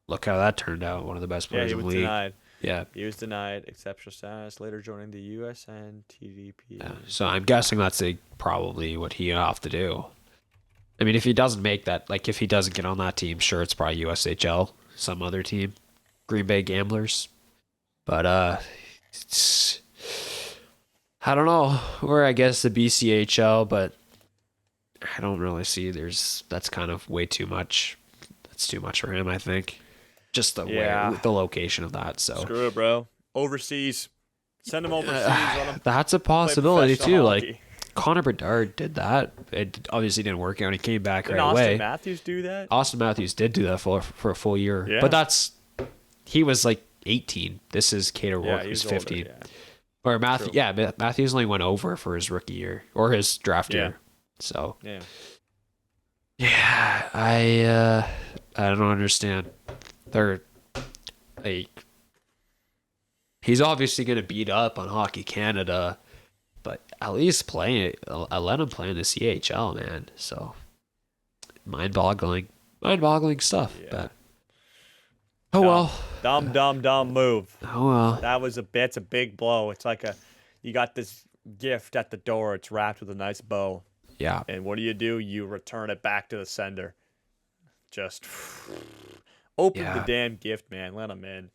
Look how that turned out. One of the best players in the league. Denied. Yeah, he was denied exceptional status. Later joining the USN TDP. Yeah. So I'm guessing that's probably what he have to do. I mean, if he doesn't make that, like, if he doesn't get on that team, sure, it's probably USHL, some other team, Green Bay Gamblers. But I don't know, or I guess the BCHL. But I don't really see that's kind of way too much. That's too much for him, I think. Just the the location of that. So screw it, bro. Overseas. Send him overseas. Let him that's a play possibility too. professional Like hockey. Connor Bedard did that. It obviously didn't work out. He came back Didn't right Austin away. Matthews do that? Austin Matthews did do that for a full year. Yeah. But he was like 18. This is Kade O'Rourke, he who's was older, 15. yeah. Or Matthews only went over for his rookie year or his draft year. So Yeah. I don't understand. They're like, he's obviously gonna beat up on Hockey Canada, but at least I let him play in the CHL, man. So mind-boggling stuff. Yeah. But well. Dumb move. Oh well. That's a big blow. It's like you got this gift at the door. It's wrapped with a nice bow. Yeah. And what do? You return it back to the sender. Just open the damn gift, man. Let him in.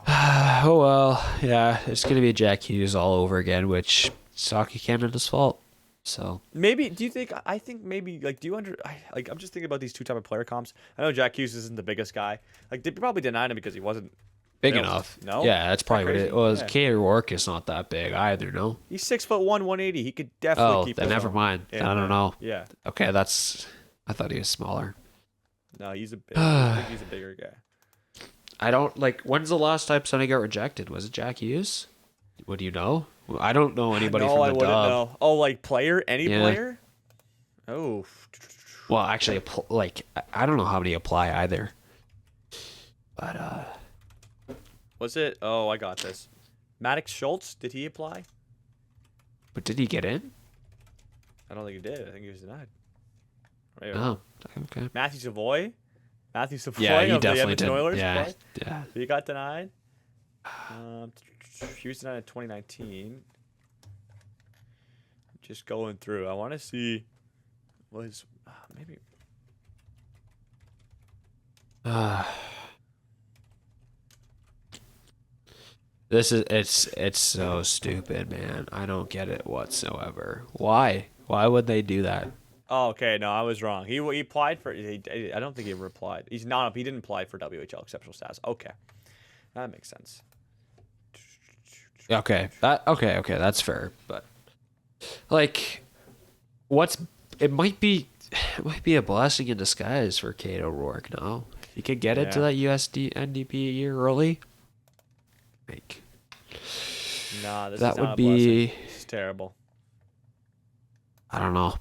Wow. Oh well. Yeah. It's gonna be Jack Hughes all over again, which is Hockey Canada's fault. So maybe do you think? I think maybe like I'm just thinking about these two type of player comps. I know Jack Hughes isn't the biggest guy. Like they probably denied him because he wasn't big built. enough. No. Yeah, that's probably what it was. Yeah. Kade O'Rourke is not that big either. No. He's 6'1", 180. He could definitely keep. Then his never own. mind. Yeah, I don't know. Yeah. Okay, I thought he was smaller. No, he's I think he's a bigger guy. I don't like. When's the last time somebody got rejected? Was it Jack Hughes? What do you know? I don't know anybody No, from I the wouldn't Dub. know. Oh, like player? Any player? Oh. Well, actually, I don't know how many apply either. But Was it? Oh, I got this. Maddox Schultz, did he apply? but did he get in? I don't think he did. I think he was denied. Right. Oh, okay. Matthew Savoy? Matthew Savoy Yeah, he of the definitely Edmonton did. Oilers Yeah, play? yeah. He got denied. He was denied in 2019. Just going through. I want to see maybe. It's so stupid, man. I don't get it whatsoever. Why? Why would they do that? Oh, okay. No, I was wrong. He applied for. I don't think he ever applied. He didn't apply for WHL exceptional status. Okay, that makes sense. Okay, that's fair. But like, it might be a blessing in disguise for Kade O'Rourke. No, he could get into that USD NDP a year early. Like, Nah, this that is not would a be. blessing. This is terrible. I don't know.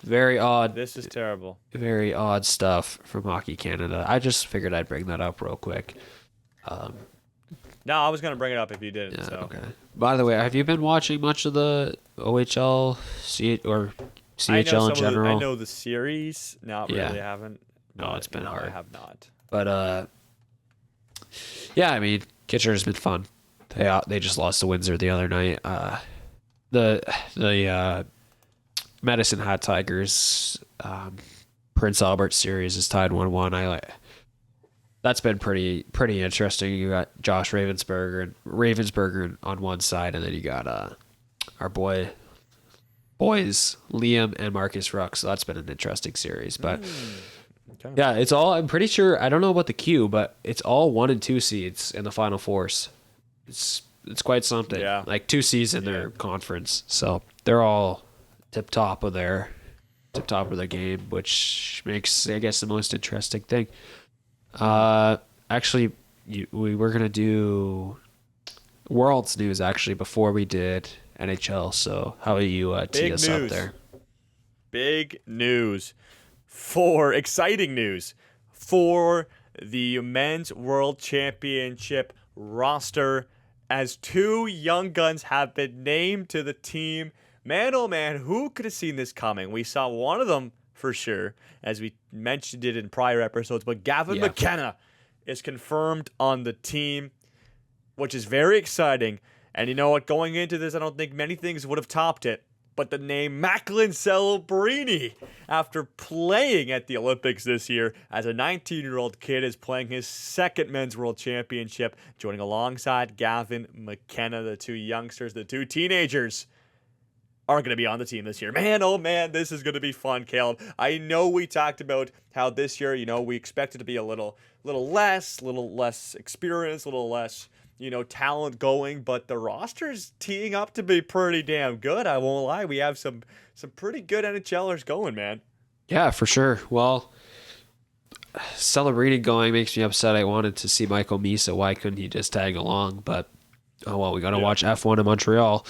Very odd. This is terrible. Very odd stuff from Hockey Canada. I just figured I'd bring that up real quick. No, I was gonna bring it up if you didn't. Yeah, so. okay. By the way, have you been watching much of the OHL or CHL in general? I know the series. Not really. I haven't. No, it's been hard. I have not. But yeah. I mean, Kitchener's been fun. They just lost to Windsor the other night. The Medicine Hat Tigers Prince Albert series is tied 1-1. That's been pretty interesting. You got Josh Ravensburger on one side, and then you got our boys Liam and Marcus Ruck. So that's been an interesting series. But okay. yeah, it's all. I'm pretty sure. I don't know about the queue, but it's all 1 and 2 seeds in the Final Fours. It's quite something. Yeah. Like 2 seeds in their conference, so they're all tip top of their game, which makes, I guess, the most interesting thing. Actually, we were gonna do World's news actually before we did NHL. So how about you tee us up there? Big news, exciting news for the Men's World Championship roster, as 2 young guns have been named to the team. Man, oh man, who could have seen this coming? We saw one of them for sure, as we mentioned it in prior episodes, but Gavin McKenna is confirmed on the team, which is very exciting. And you know what? Going into this, I don't think many things would have topped it, but the name Macklin Celebrini, after playing at the Olympics this year as a 19-year-old kid, is playing his second Men's World Championship, joining alongside Gavin McKenna, the 2 youngsters, the 2 teenagers. aren't going to be on the team this year. Man, oh man, this is going to be fun, Caleb. I know we talked about how this year, we expected to be a little less experience, a little less, talent going, but the roster's teeing up to be pretty damn good. I won't lie. We have some pretty good NHLers going, man. Yeah, for sure. Well, Celebrini going makes me upset. I wanted to see Michael Misa. Why couldn't he just tag along? But, oh well, we got to watch F1 in Montreal.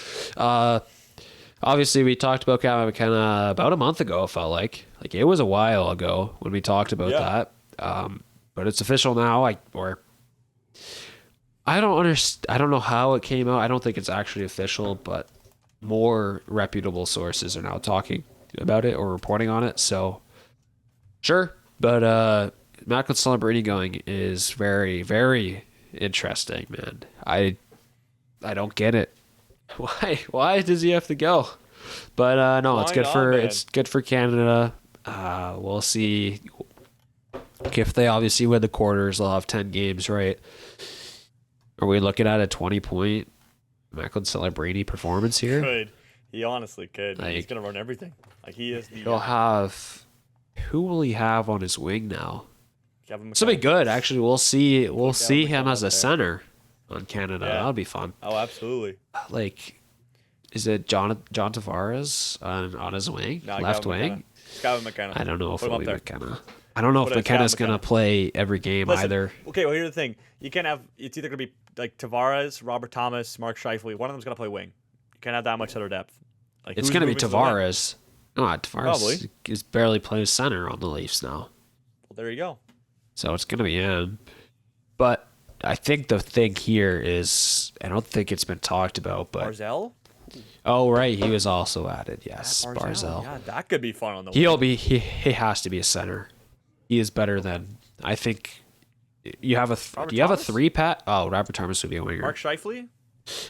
Obviously, we talked about Kade McKenna about a month ago, it felt like. Like, it was a while ago when we talked about that. But it's official now. I don't know how it came out. I don't think it's actually official, but more reputable sources are now talking about it or reporting on it. So, sure. But Michael Celebrini going is very, very interesting, man. I don't get it. Why does he have to go? But no, it's good for Canada. We'll see if they obviously win the quarters. They'll have 10 games, right? Are we looking at a 20-point Michael Celebrini performance here? Could. He honestly could. He's gonna run everything. Like, he is the. He'll have. Who will he have on his wing now? This will be good. Actually, we'll see. We'll see him as a center on Canada. Yeah. That'll be fun. Oh, absolutely. Like, is it John Tavares on his wing, left wing? Gavin McKenna. I don't know if it'll be McKenna. I don't know if McKenna's gonna play every game either. Okay, well, here's the thing: you can't have. It's either gonna be like Tavares, Robert Thomas, Mark Scheifele. One of them's gonna play wing. You can't have that much other depth. Like, it's gonna be Tavares. No, Tavares is barely plays center on the Leafs now. Well, there you go. So it's gonna be him. But I think the thing here is, I don't think it's been talked about, but Barzal. Oh right, he was also added. Yes, Barzal. Yeah, that could be fun on the. He has to be a center. He is better than, I think. You have do you have a 3-pack? Oh, Robert Thomas would be a winger. Mark Scheifele.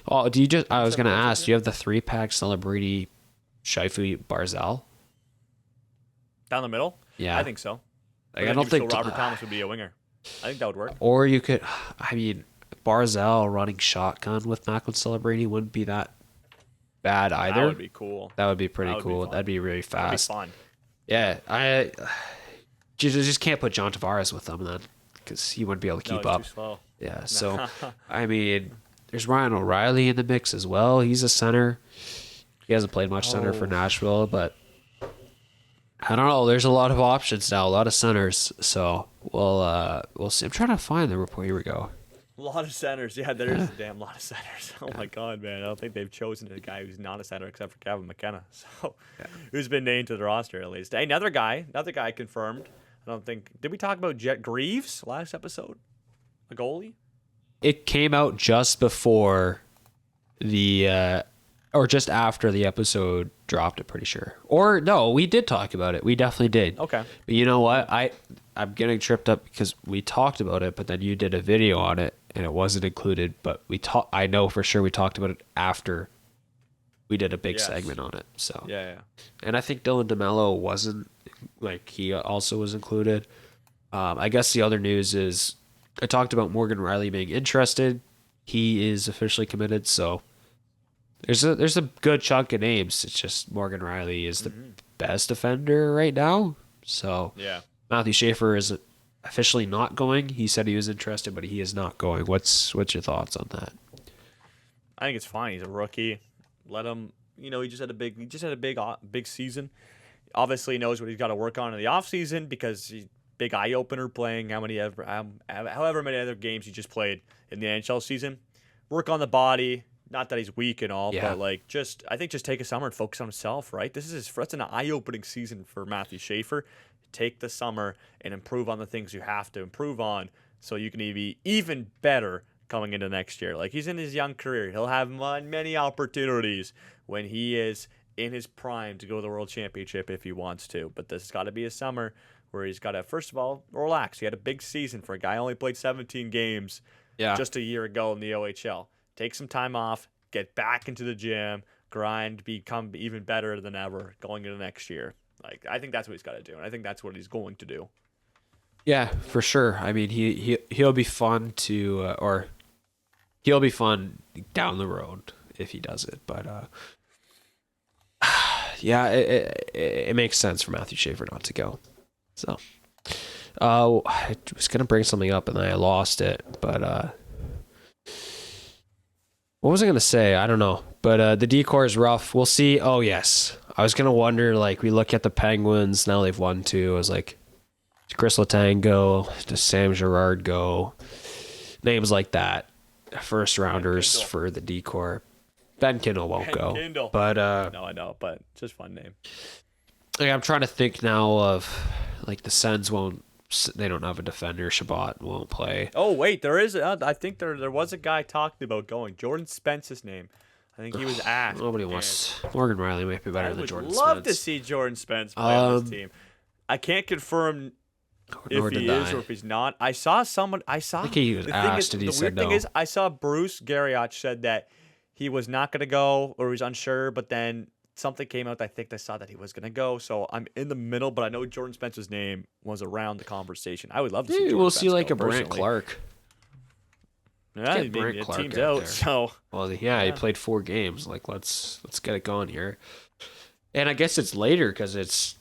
Oh, do you just? I was gonna ask. Do you have the 3-pack Celebrini, Scheifele, Barzal? Down the middle. Yeah, I think so. Like, I don't think Robert Thomas would be a winger. I think that would work. Or you could, I mean, Barzal running shotgun with Michael Celebrini wouldn't be that bad either. That would be cool. That would be pretty cool. That'd be really fast. That'd be fun. Yeah, you just can't put John Tavares with them then, because he wouldn't be able to keep up. Too slow. Yeah, so I mean, there's Ryan O'Reilly in the mix as well. He's a center. He hasn't played much center for Nashville, but I don't know. There's a lot of options now, a lot of centers. So we'll see. I'm trying to find the report. Here we go. A lot of centers. Yeah, there's a damn lot of centers. Oh my God, man. I don't think they've chosen a guy who's not a center except for Kevin McKenna. So who's been named to the roster at least. Hey, another guy confirmed. I don't think. Did we talk about Jet Greaves last episode? A goalie? It came out just before or just after the episode dropped, I'm pretty sure. Or no, we did talk about it. We definitely did. Okay. But you know what? I'm getting tripped up because we talked about it, but then you did a video on it and it wasn't included. But I know for sure we talked about it after we did a big segment on it. So yeah. And I think Dylan DeMello wasn't, like, he also was included. I guess the other news is I talked about Morgan Riley being interested. He is officially committed, so there's a good chunk of names. It's just Morgan Riley is the best defender right now. So yeah, Matthew Schaefer is officially not going. He said he was interested, but he is not going. What's your thoughts on that? I think it's fine. He's a rookie. Let him. He just had a big season. Obviously, he knows what he's got to work on in the offseason because he's big eye opener playing however many other games he just played in the NHL season. Work on the body. Not that he's weak and all, but I think just take a summer and focus on himself, right? That's an eye-opening season for Matthew Schaefer. Take the summer and improve on the things you have to improve on so you can be even better coming into next year. Like, he's in his young career. He'll have many opportunities when he is in his prime to go to the World Championship if he wants to. But this has got to be a summer where he's got to, first of all, relax. He had a big season for a guy who only played 17 games just a year ago in the OHL. Take some time off, get back into the gym, grind, become even better than ever going into next year. Like, I think that's what he's got to do, and I think that's what he's going to do. Yeah, for sure. I mean, he'll be fun he'll be fun down the road if he does it. But yeah, it makes sense for Matthew Schaefer not to go. So, I was gonna bring something up and then I lost it. But what was I gonna say? I don't know. But the decor is rough. We'll see. Oh yes, I was gonna wonder. Like we look at the Penguins now; they've won 2. I was like, does Chris Letang go? Does Sam Girard go? Names like that. First rounders for the decor. Ben Kindle won't go. Kindle. But no, I know, but just fun name. Like, I'm trying to think now of like the Sens won't. They don't have a defender. Shabbat won't play. Oh wait, there is. I think there was a guy talking about going. Jordan Spence's name. I think he was asked. Nobody wants. Morgan Riley might be better than Jordan Spence. I would love to see Jordan Spence play on this team. I can't confirm if he is or if he's not. I saw someone. I think he was asked and he said no. The weird thing is, I saw Bruce Garrioch said that he was not going to go or he was unsure, but then something came out. I think I saw that he was going to go. So I'm in the middle, but I know Jordan Spence's name was around the conversation. I would love to see Jordan we'll Spence see like go, a Brant personally. Clark. Yeah, Get Brant Clark team's out out. there. So Well, yeah, he played 4 games. Like, let's get it going here. And I guess it's later because it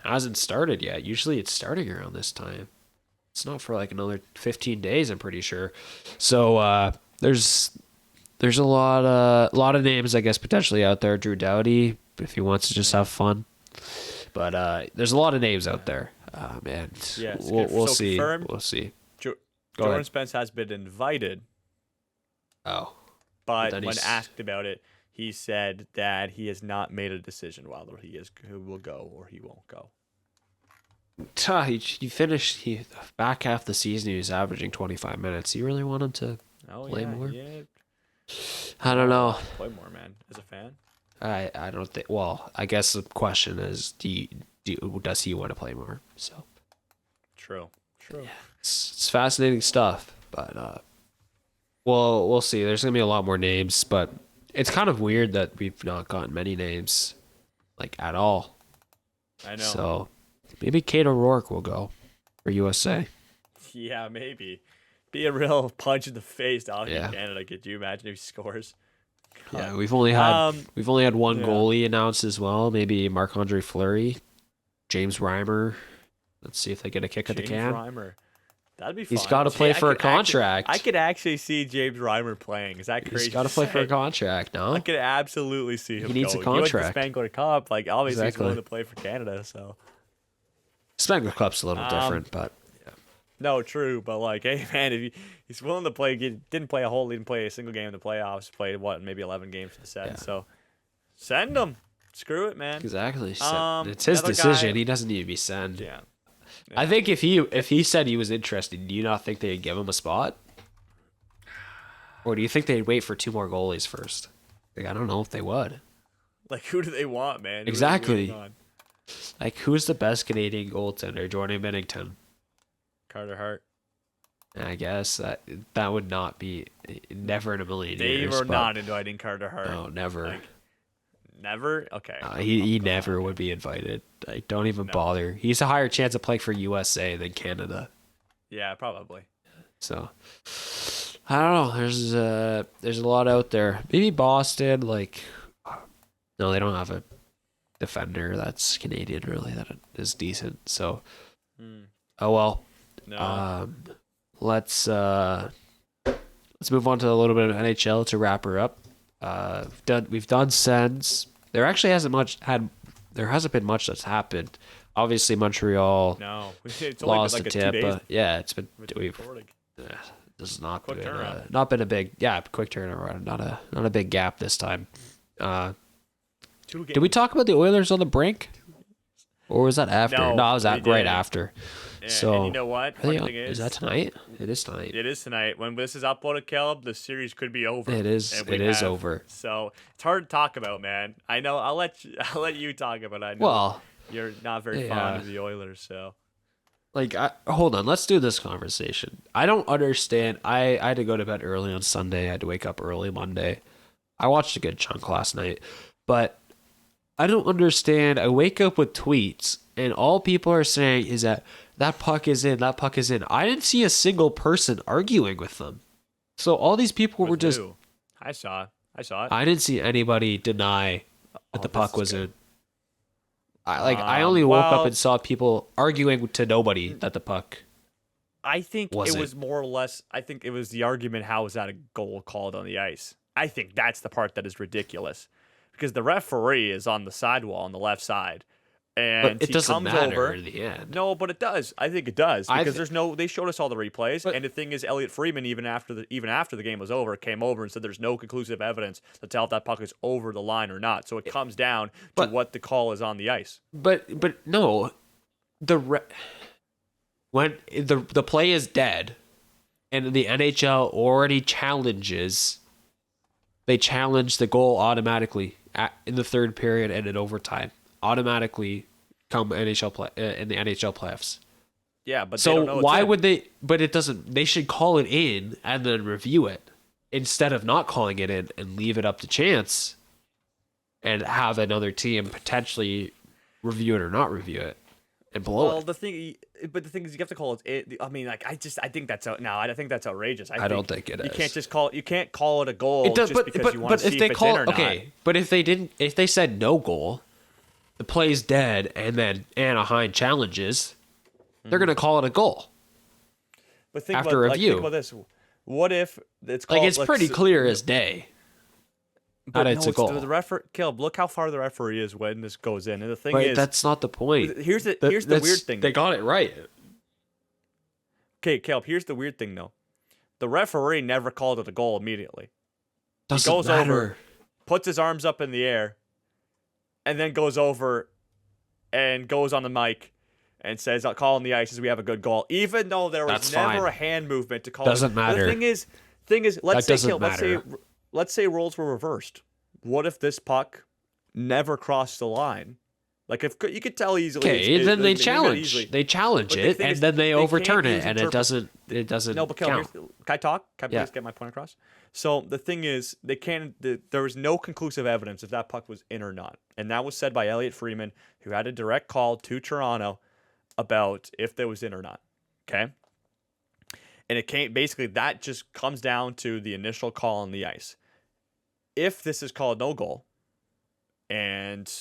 hasn't started yet. Usually it's starting around this time. It's not for like another 15 days, I'm pretty sure. So there's a lot of names, I guess, potentially out there. Drew Doughty, if he wants to just have fun. But there's a lot of names out there. Man, yeah, we'll see. Confirmed, we'll see. Jordan Spence has been invited. Oh. But when asked about it, he said that he has not made a decision whether he will go or he won't go. He finished back half the season. He was averaging 25 minutes. You really want him to play more? Yeah. I don't know. Play more, man. As a fan, I don't think. Well, I guess the question is, does he want to play more? So true. Yeah, it's fascinating stuff. But we'll see. There's gonna be a lot more names, but it's kind of weird that we've not gotten many names, like at all. I know. So maybe Kade O'Rourke will go for USA. Yeah, maybe. Be a real punch in the face out Yeah. in Canada. Could you imagine if he scores? God. Yeah, we've only had one goalie announced as well. Maybe Marc-Andre Fleury, James Reimer. Let's see if they get a kick at the can. Reimer. That'd be fun. He's got to play for a contract. I could actually see James Reimer playing. Is that crazy? He's got to play for a contract, no? I could absolutely see him. He needs a going. He went to contract. Spangler Cup. Like, obviously, Exactly. he's willing to play for Canada. So Spangler Cup's a little different, but no, true. But like, hey, man, if he's willing to play, he didn't play a single game in the playoffs. Played maybe 11 games for the set. Yeah. So send him. Screw it, man. exactly. It's his another decision. guy- He doesn't need to be sent. Yeah. I think if he said he was interested, do you not think they'd give him a spot? Or do you think they'd wait for 2 more goalies first? Like, I don't know if they would. Like, who do they want, man? Who are they Exactly. waiting on? Like, who's the best Canadian goaltender? Jordan Binnington. Carter Hart. I guess that would not be never in a million They years. were but- not inviting Carter Hart. No, never. Like, never? Okay. He never would be invited. Like, don't even bother. He's a higher chance of playing for USA than Canada. Yeah, probably. So I don't know. There's a lot out there. Maybe Boston. Like, no, they don't have a defender that's Canadian really that is decent. So, oh well. No. Let's move on to a little bit of NHL to wrap her up. We've done Sens. There actually hasn't been much that's happened. Obviously, Montreal No. It's only lost been to like 2 days. Tampa. Yeah, it's been We've this is not Quick been turnaround. not been a big quick turnaround. Not a big gap this time. 2 games. Did we talk about the Oilers on the brink, or was that after? No, it was we right didn't. after. Yeah, So and you know what? Funny thing is that tonight? It is tonight. It is tonight. When this is uploaded, Caleb, the series could be over. It is. And we It is have- over. So it's hard to talk about, man. I know. I'll let you talk about it. I know Well, you're not very fond of the Oilers, so. like, hold on. Let's do this conversation. I don't understand. I had to go to bed early on Sunday. I had to wake up early Monday. I watched a good chunk last night, but I don't understand. I wake up with tweets, and all people are saying is that puck is in, that puck is in. I didn't see a single person arguing with them. So all these people were With just. who? I saw it. I didn't see anybody deny that the puck was in. I only woke up and saw people arguing to nobody that the puck. I think it was more or less. I think it was the argument: how is that a goal called on the ice? I think that's the part that is ridiculous, because the referee is on the sidewall on the left side, and but it doesn't comes matter over. in the end. No, but it does. I think it does, because there's no. They showed us all the replays, and the thing is, Elliot Friedman, even after the game was over, came over and said there's no conclusive evidence to tell if that puck is over the line or not. So it comes down to what the call is on the ice. But no, when the play is dead, and the NHL already challenges, they challenge the goal automatically in the third period and in overtime. Automatically come NHL play in the NHL playoffs. Yeah, but so they don't know why would they? But it doesn't. They should call it in and then review it instead of not calling it in and leave it up to chance, and have another team potentially review it or not review it and blow it. Well, the thing is, you have to call it. I mean, like I think that's I think that's outrageous. I don't think it is. You can't just call it. You can't call it a goal it does, just because you want to see if it's in or not. But if they said no goal, the play's dead, and then Anaheim challenges, they're going to call it a goal. But think after review. Think about this. What if it's called, it's pretty clear as day that it's a goal. Caleb, look how far the referee is when this goes in. And the thing is, that's not the point. Here's the weird thing. They got it right. Okay, Caleb, here's the weird thing, though. The referee never called it a goal immediately. Doesn't he goes matter. over, puts his arms up in the air, and then goes over and goes on the mic and says, "I'll call on the ice as we have a good goal," even though there was never a hand movement to call. Doesn't matter. The thing is, let's say roles were reversed. What if this puck never crossed the line? Like, if you could tell easily. Okay, then they challenge it, and then they overturn it, and it doesn't. No, but Kel, can I talk? Can I please get my point across? So the thing is, there was no conclusive evidence if that puck was in or not, and that was said by Elliot Friedman, who had a direct call to Toronto about if there was in or not. Okay, and it came basically that just comes down to the initial call on the ice. If this is called no goal, and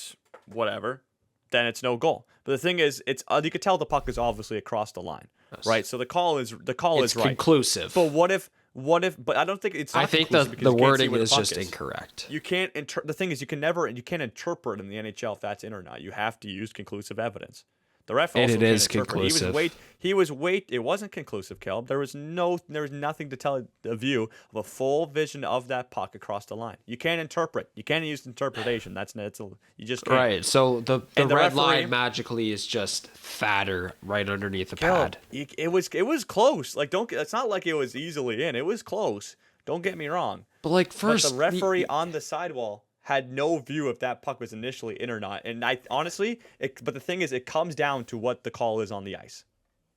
whatever, then it's no goal. But the thing is, it's you could tell the puck is obviously across the line, right? So the call is right. Conclusive. But what if? But I don't think it's. Not I think the wording is just incorrect. You can't. The thing is, you can't interpret in the NHL if that's in or not. You have to use conclusive evidence. The ref also and it is conclusive. It wasn't conclusive, Caleb. There was nothing to tell a view of a full vision of that puck across the line. You can't interpret. You can't use interpretation. You just can't. Right. So the red line magically is just fatter right underneath the pad. It was close. Like it's not like it was easily in. It was close. Don't get me wrong. But first, the referee on the sidewall had no view if that puck was initially in or not. And but the thing is, it comes down to what the call is on the ice.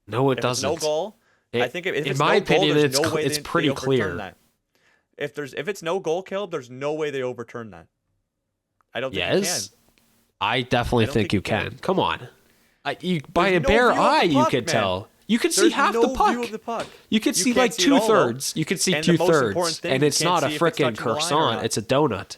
No, it doesn't. No goal. I think if in it's my no opinion, goal, there's no way it's pretty clear. That. If it's no goal, Caleb, there's no way they overturn that. I don't think you can. I definitely think you can. Come on. By a bare eye, you can tell. You can see half the puck. You can see like 2/3. You can see 2/3, and it's not a freaking croissant. It's a donut.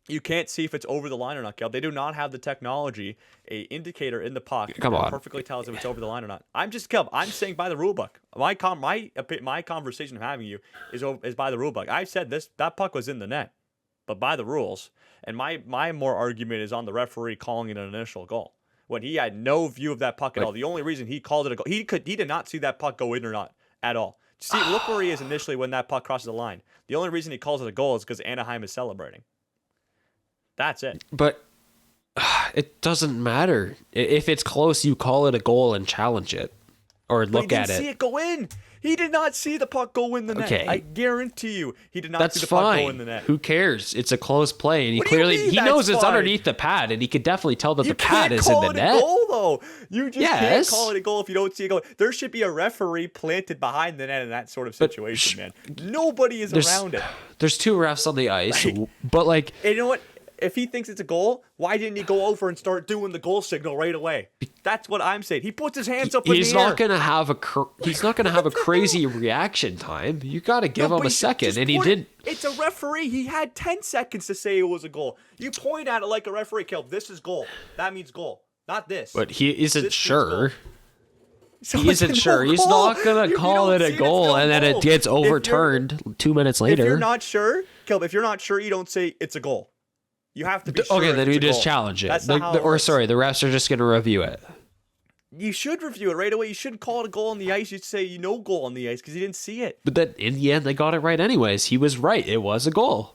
You can't see if it's over the line or not, Cal. They do not have the technology, a indicator in the puck that perfectly tells if it's over the line or not. I'm saying by the rule book. My conversation I'm having you is by the rule book. I said that puck was in the net, but by the rules. And my more argument is on the referee calling it an initial goal when he had no view of that puck at all. The only reason he called it a goal, he did not see that puck go in or not at all. See, look where he is initially when that puck crosses the line. The only reason he calls it a goal is because Anaheim is celebrating. That's it. But it doesn't matter. If it's close, you call it a goal and challenge it. Or look at it. He didn't see it go in. He did not see the puck go in the net. I guarantee you. He did not see the puck go in the net. Who cares? It's a close play. And he knows it's underneath the pad. And he could definitely tell that the pad is in the net. You can't call it a goal, though. You just can't call it a goal if you don't see a goal. There should be a referee planted behind the net in that sort of situation, man. Nobody is around it. There's two refs on the ice. But And you know what? if he thinks it's a goal, why didn't he go over and start doing the goal signal right away? That's what I'm saying. He puts his hands up in the air. He's not gonna have a crazy reaction time. You got to give him a second, and he didn't. It's a referee. He had 10 seconds to say it was a goal. You point at it like a referee, Kelp. This is goal. That means goal. Not this. But he isn't sure. So he isn't sure. He's not gonna call it a goal, and then it gets overturned 2 minutes later. If you're not sure, Kelp, if you're not sure, you don't say it's a goal. You have to be sure. Okay, then we just challenge it. The refs are just gonna review it. You should review it right away. You shouldn't call it a goal on the ice. You'd say goal on the ice because you didn't see it. But then in the end, they got it right anyways. He was right. It was a goal.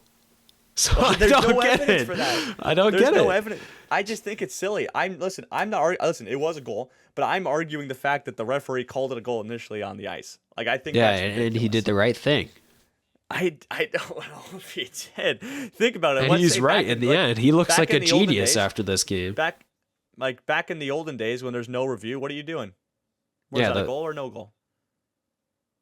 So there's no evidence for that. I don't get it. There's no evidence. I just think it's silly. Listen, it was a goal, but I'm arguing the fact that the referee called it a goal initially on the ice. Like, I think that's ridiculous. And he did the right thing. I don't know if he did. Think about it. And he's right in the end. He looks like a genius after this game. Back in the olden days when there's no review, what are you doing? Was that a goal or no goal?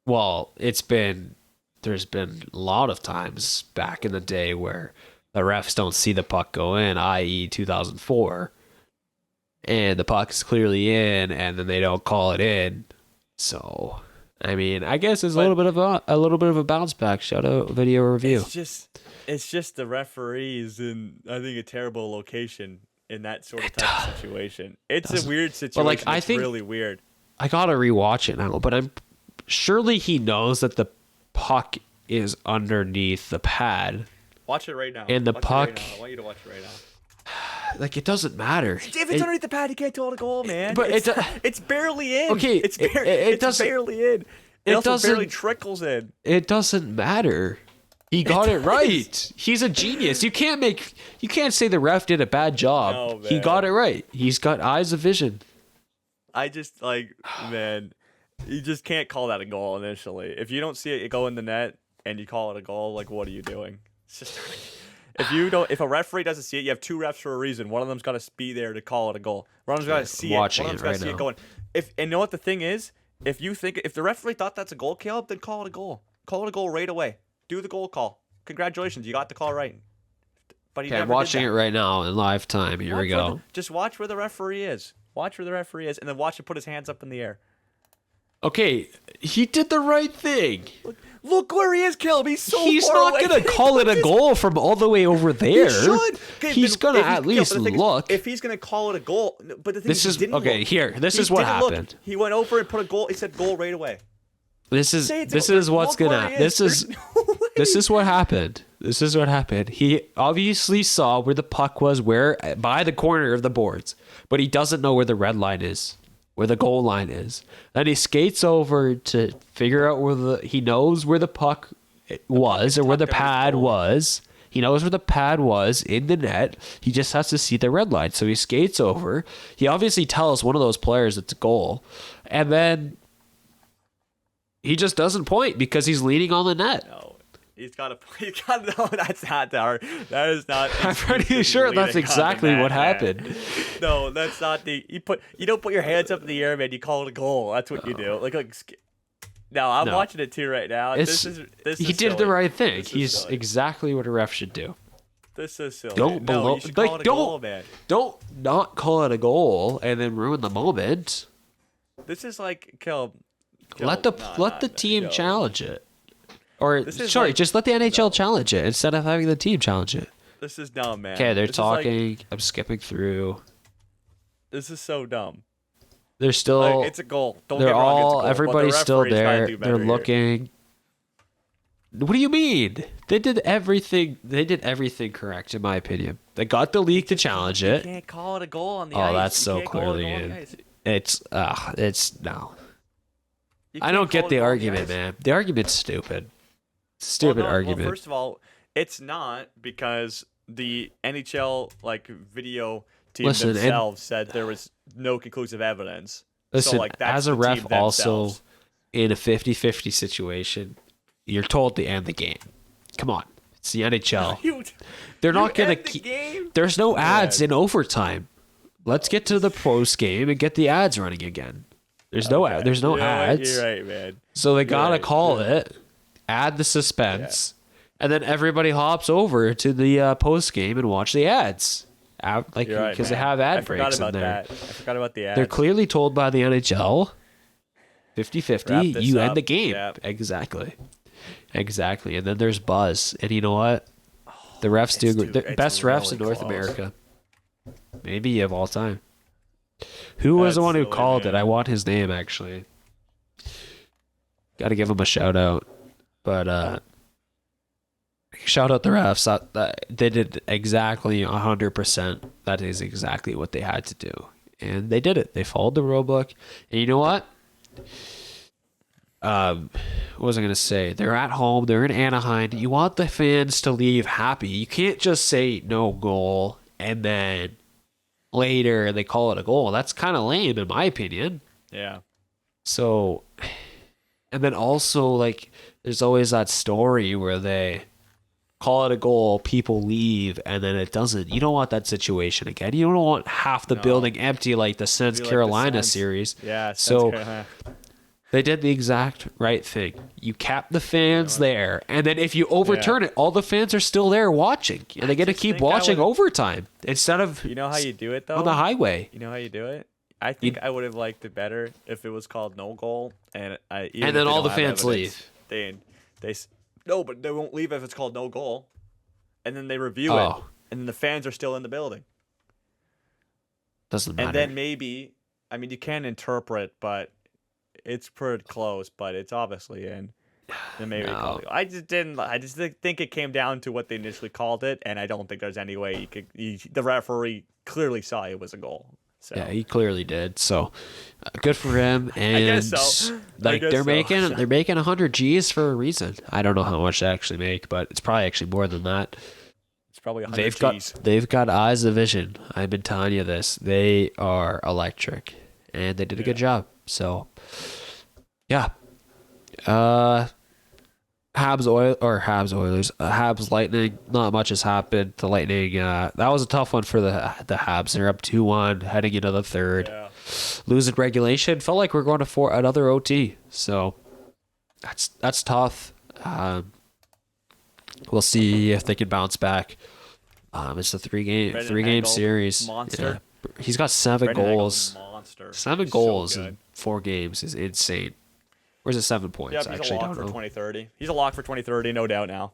Well, there's been a lot of times back in the day where the refs don't see the puck go in, i.e. 2004, and the puck is clearly in, and then they don't call it in. So, I mean, I guess it's a little bit of a bounce back. Shout out video review. It's just the referees in, I think, a terrible location in that sort of type of situation. It's a weird situation. But I think really weird. I gotta rewatch it now, but surely he knows that the puck is underneath the pad. Watch it right now. And the puck. I want you to watch it right now. Like, it doesn't matter. If it's underneath the pad, you can't call it a goal, man. But it's barely in. Okay, it's barely in. It also barely trickles in. It doesn't matter. He got it right. He's a genius. You can't say the ref did a bad job. No, he got it right. He's got eyes of vision. I just man, you just can't call that a goal initially. If you don't see it go in the net and you call it a goal, like, what are you doing? It's just if a referee doesn't see it, you have two refs for a reason. One of them's got to be there to call it a goal. One of them's got to see it. One of them's got to see it going. And you know what the thing is? If the referee thought that's a goal, Caleb, then call it a goal. Call it a goal right away. Do the goal call. Congratulations, you got the call right. But I'm watching it right now in live time. Here we go. Just watch where the referee is. Watch where the referee is, and then watch him put his hands up in the air. Okay, he did the right thing. Look where he is, Caleb. He's He's not going to call it a goal from all the way over there. He should. Okay, he's going to at least look. If he's going to call it a goal, but the thing is, he didn't look. This is what happened. He went over and put a goal. He said goal right away. This is what happened. This is what happened. He obviously saw where the puck was, by the corner of the boards, but he doesn't know where the red line is, where the goal line is. Then he skates over to figure out he knows where the puck was, or where the pad was. He knows where the pad was in the net. He just has to see the red line. So he skates over. He obviously tells one of those players it's a goal, and then he just doesn't point because he's leaning on the net. No, no, that's not hard. That is not. I'm pretty sure that's exactly what happened. No, that's not you don't put your hands up in the air, man. You call it a goal. That's what you do. No, I'm watching it too right now. He did the right thing. He's exactly what a ref should do. This is silly. Don't call it a goal, man. Don't not call it a goal and then ruin the moment. This is like Caleb. Let the team challenge it. Or just let the NHL challenge it instead of having the team challenge it. This is dumb, man. Okay, they're talking. I'm skipping through. This is so dumb. They're still. It's a goal. Don't get me wrong. It's a goal. Everybody's still there. They're looking. What do you mean? They did everything. They did everything correct, in my opinion. They got the league to challenge it. You can't call it a goal on the ice. Oh, that's so clearly in. It's no. I don't get the argument, man. The argument's stupid. Stupid argument. Well, first of all, it's not because the NHL video team themselves said there was no conclusive evidence. Listen, so, that's as a ref, also in a 50-50 situation, you're told to end the game. Come on, it's the NHL. They're not gonna keep. There's no ads in overtime. Let's get to the post game and get the ads running again. There's no ads. You're right, man. So they gotta call it, add the suspense, And then everybody hops over to the post game and watch the ads. Like, You're because right, they have ad breaks about in there. that. I forgot about the ads. They're clearly told by the NHL, Wrap 50-50, this you up. end the game. Yep. Exactly. And then there's buzz. And you know what? The refs do the best refs in really North close. America. Maybe of all time. Who was the That's one who silly, called it? man. I want his name, actually. Got to give him a shout out. But shout out the refs. They did exactly 100%. That is exactly what they had to do. And they did it. They followed the rule book. And you know what? What was I going to say? They're at home. They're in Anaheim. You want the fans to leave happy. You can't just say no goal and then later they call it a goal. That's kind of lame in my opinion. Yeah. So, and then also, like, there's always that story where they call it a goal, people leave, and then it doesn't. You don't want that situation again. You don't want half the building empty like the Sens Be like the Carolina Sens. series. Yeah. So they did the exact right thing. You cap the fans there, and then if you overturn it, all the fans are still there watching, and they get to just keep think I watching would- overtime instead of You know how you do it though? on the highway. You know how you do it? I think I would have liked it better if it was called no goal, and even And if then they all don't the have fans evidence, no, but they won't leave if it's called no goal, and then they review it, Oh. and then the fans are still in the building, Doesn't matter. and then maybe, I mean, you can interpret, but it's pretty close, but it's obviously in. Then maybe No. I just didn't. I just think it came down to what they initially called it, and I don't think there's any way you could. The referee clearly saw it was a goal. So. Yeah, he clearly did. So good for him. And guess so. like guess they're so. making 100 G's for a reason. I don't know how much they actually make, but it's probably actually more than that. It's probably 100 G's. They've got eyes of vision. I've been telling you this. They are electric, and they did a good job. So yeah. Habs Oilers. Habs Lightning. Not much has happened. The Lightning. That was a tough one for the Habs. They're up 2-1 heading into the third. Yeah. Losing regulation. Felt like we're going to another OT. So that's tough. We'll see if they can bounce back. It's a three game Hagel, series. monster. Yeah. He's got 7 Brendan goals. Hagel's a monster. 7 He's goals so in good. 4 games is insane. Where's it 7 points? Yeah, I he's a actually lock don't for know. 2030. He's a lock for 2030, no doubt now.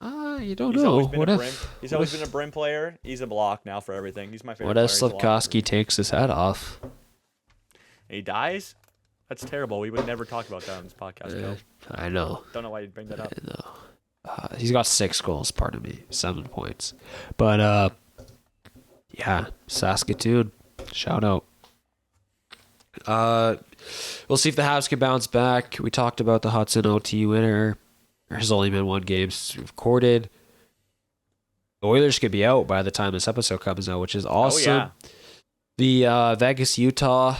You don't He's know. always been What a if brim. He's always been a brim player. He's a block now for everything. He's my favorite what if player. He's a lock. Slafkovsky takes his head off? And he dies? That's terrible. We would never talk about that on this podcast, Phil. I know. Don't know why you'd bring that up. I know. He's got 6 goals. Pardon me, 7 points. But yeah, Saskatoon. Shout out. We'll see if the Habs can bounce back. We talked about the Hudson OT winner. There's only been 1 game since we've recorded. The Oilers could be out by the time this episode comes out, which is awesome. The Vegas Utah.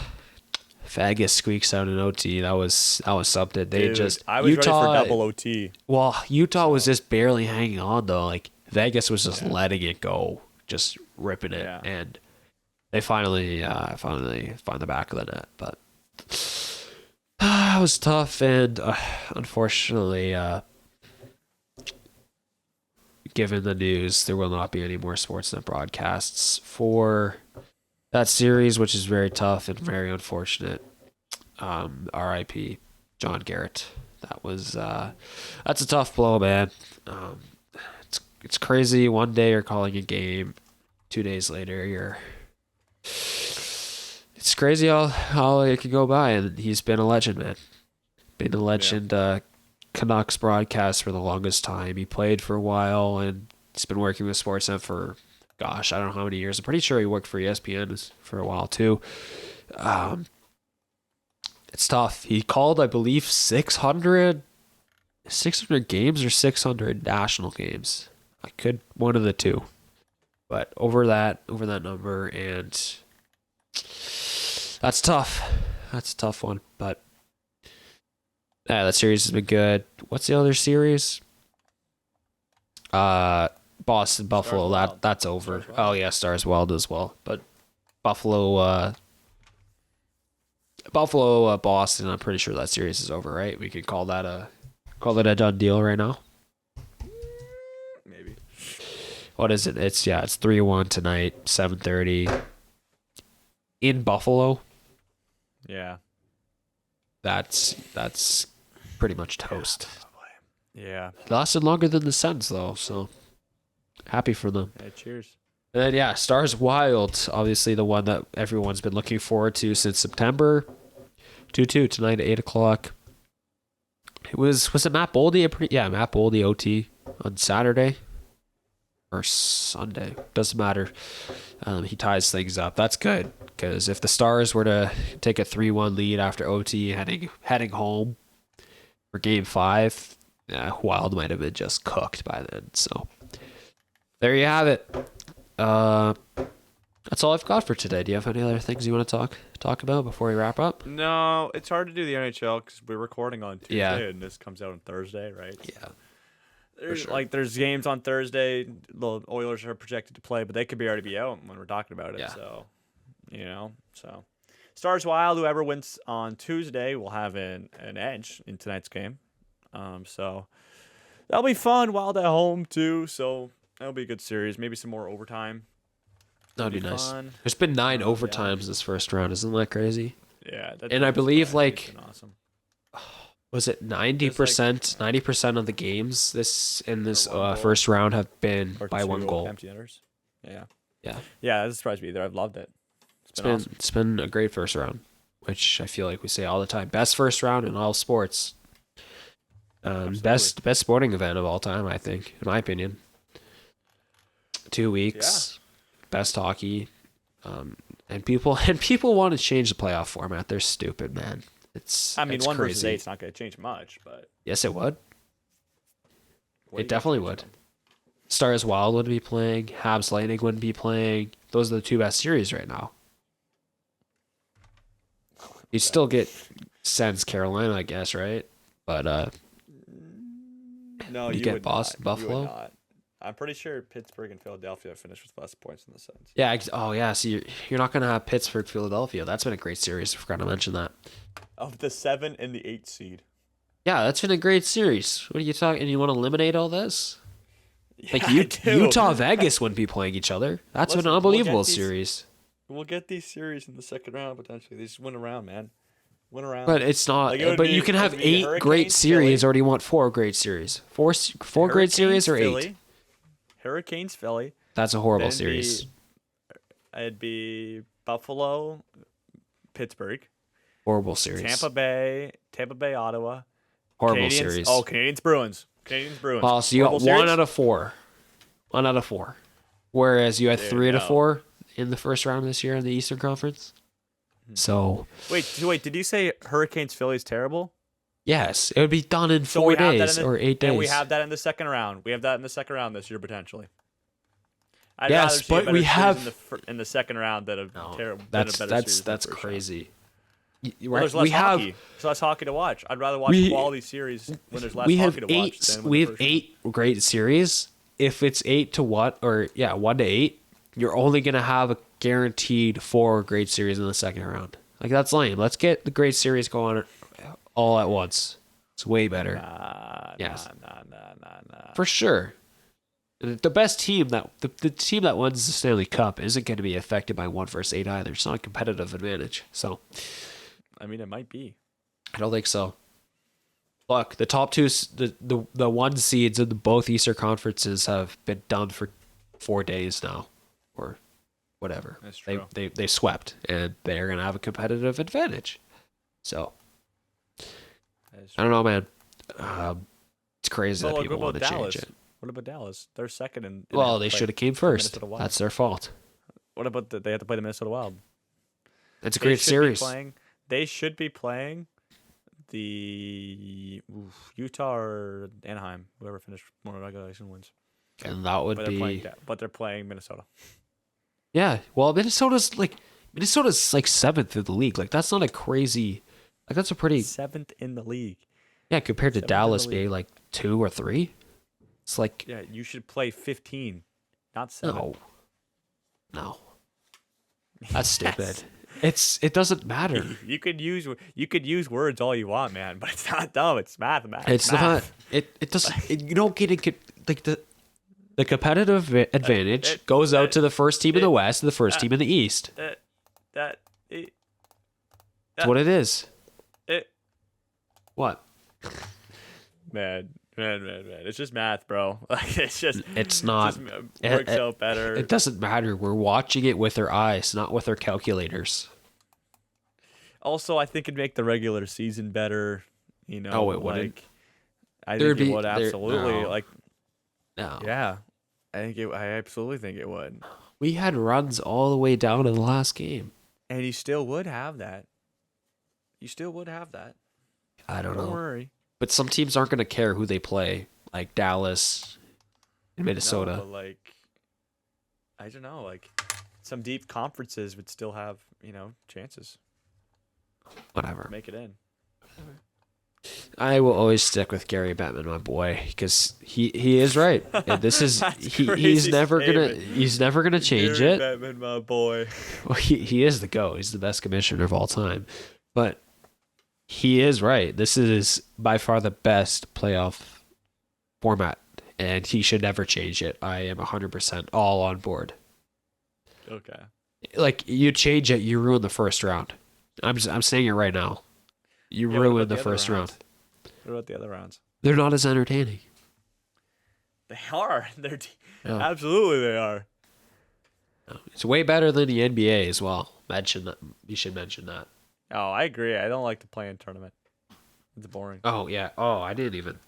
Vegas squeaks out an OT. That was something. They Dude, I was Utah, ready for double OT. Well, Utah was just barely hanging on though. Like Vegas was just letting it go, just ripping it, and they finally find the back of the net. But it was tough, and unfortunately, given the news, there will not be any more Sportsnet broadcasts for that series, which is very tough and very unfortunate. R.I.P. John Garrett. That was that's a tough blow, man. It's crazy. One day you're calling a game, 2 days later you're. It's crazy how it can go by, and he's been a legend, man. Been a legend. Canucks broadcast for the longest time. He played for a while, and he's been working with Sportsnet for, gosh, I don't know how many years. I'm pretty sure he worked for ESPN for a while too. It's tough. He called, I believe, 600 games or 600 national games. I could one of the two, but over that number, and that's tough. That's a tough one, but yeah, that series has been good. What's the other series? Boston, Buffalo. That's over. Oh yeah, Stars Wild as well. But Buffalo, Boston. I'm pretty sure that series is over, right? We could call that a done deal right now. What is it? It's 3-1 tonight, 7:30 in Buffalo. Yeah. That's pretty much toast. Yeah. It lasted longer than the Sens though, so happy for them. Yeah, cheers. And then Stars Wild, obviously the one that everyone's been looking forward to since September. 2-2 tonight at 8:00. Was it Matt Boldy? Matt Boldy OT on Saturday or Sunday. Doesn't matter. He ties things up. That's good because if the Stars were to take a 3-1 lead after OT heading home for Game 5, Wild might have been just cooked by then. So there you have it. That's all I've got for today. Do you have any other things you want to talk about before we wrap up? No, it's hard to do the NHL because we're recording on Tuesday and this comes out on Thursday, right? Yeah. There's games on Thursday. The Oilers are projected to play, but they could already be out when we're talking about it. Yeah. So Stars Wild, whoever wins on Tuesday will have an edge in tonight's game. So that'll be fun. Wild at home too, so that'll be a good series. Maybe some more overtime. That'd be nice. There's been 9 overtimes this first round. Isn't that crazy? Yeah. And I believe awesome. Was it 90% of the games in this first round have been by 1 goal? Empty netters. Yeah. Yeah. Yeah, that surprised me either. I've loved it. It's been a great first round, which I feel like we say all the time. Best first round in all sports. Best sporting event of all time, I think, in my opinion. 2 weeks. Yeah. Best hockey, and people want to change the playoff format. They're stupid, man. It's 1 crazy. versus 8's not going to change much, but yes, it would. It definitely would. Stars Wild wouldn't be playing. Habs Lightning wouldn't be playing. Those are the 2 best series right now. You still get Sens Carolina, I guess, right? But no, you get Boston Buffalo. I'm pretty sure Pittsburgh and Philadelphia finished with less points in the Sens. Yeah. Oh, yeah. So you're not going to have Pittsburgh, Philadelphia. That's been a great series. I forgot to mention that. Of the 7 and the 8 seed. Yeah, that's been a great series. What are you talking? And you want to eliminate all this? Yeah, Utah, Vegas wouldn't be playing each other. That's been an unbelievable series. We'll get these series in the second round potentially. They just win around, man. Win around. But it's not. But you can have 8 great series, or do you want 4 great series? Four great series or 8? Hurricanes, Philly. That's a horrible series. It'd be Buffalo, Pittsburgh. Horrible series. Tampa Bay, Ottawa. Horrible series. Oh, Canadiens, Bruins. Oh, so you got 1 out of 4. 1 out of 4. Whereas you had 3 out of 4 in the first round this year in the Eastern Conference. So wait, did you say Hurricanes, Philly's terrible? Yes, it would be done in 4 days or 8 days. And we have that in the second round. We have that in the second round this year potentially. Yes, but we have in the second round that have terrible. That's crazy. Well, there's less hockey. There's less hockey to watch. I'd rather watch quality series when there's less hockey to watch. We have 8 great series. If it's 8 to 1 or 1 to 8, you're only gonna have a guaranteed 4 great series in the second round. Like that's lame. Let's get the great series going all at once. It's way better. Nah. For sure. The best team the team that wins the Stanley Cup isn't going to be affected by 1 versus 8 either. It's not a competitive advantage. So, I mean, it might be. I don't think so. Look, the top 2, the 1 seeds of both Eastern conferences have been done for 4 days now, or whatever. That's true. They swept, and they're going to have a competitive advantage. So, I don't know, man. It's crazy that people want to change it. What about Dallas? They're second in. Well, they should have came first. That's their fault. What about they have to play the Minnesota Wild? It's a great series. They should be playing the Utah or Anaheim, whoever finished more regulation wins. And that would but they're playing Minnesota. Yeah, well, Minnesota's like 7th in the league. Like that's not a crazy. Like that's a pretty 7th in the league. Yeah, compared to Dallas being like 2 or 3. It's like you should play 15, not 7. No. That's stupid. It doesn't matter. You could use words all you want, man, but it's not dumb. It's mathematics. It's not. It doesn't. You don't get it like The competitive advantage goes out to the first team in the West and the first team in the East. That's what it is. What? Man. It's just math, bro. Like It's not. It works out better. It doesn't matter. We're watching it with our eyes, not with our calculators. Also, I think it'd make the regular season better. You know, Oh, it wouldn't. Like, I think it would absolutely. No. Like, No. yeah, I absolutely think it would. We had runs all the way down to the last game. And you still would have that. I don't know. Don't worry. But some teams aren't going to care who they play, like Dallas and Minnesota. No, but like, I don't know. Like, some deep conferences would still have, chances Whatever. to make it in. I will always stick with Gary Bettman, my boy, because he is right. And this is he's never gonna change Gary it. Bettman, my boy. Well, he is the GOAT. He's the best commissioner of all time. But he is right. This is by far the best playoff format, and he should never change it. I am 100% all on board. Okay. Like, you change it, you ruin the first round. I'm saying it right now. You ruined the first round. What about the other rounds? They're not as entertaining. They are. Absolutely they are. It's way better than the NBA as well. Mention that. You should mention that. Oh, I agree. I don't like the play-in tournament. It's boring. Oh yeah. Oh, I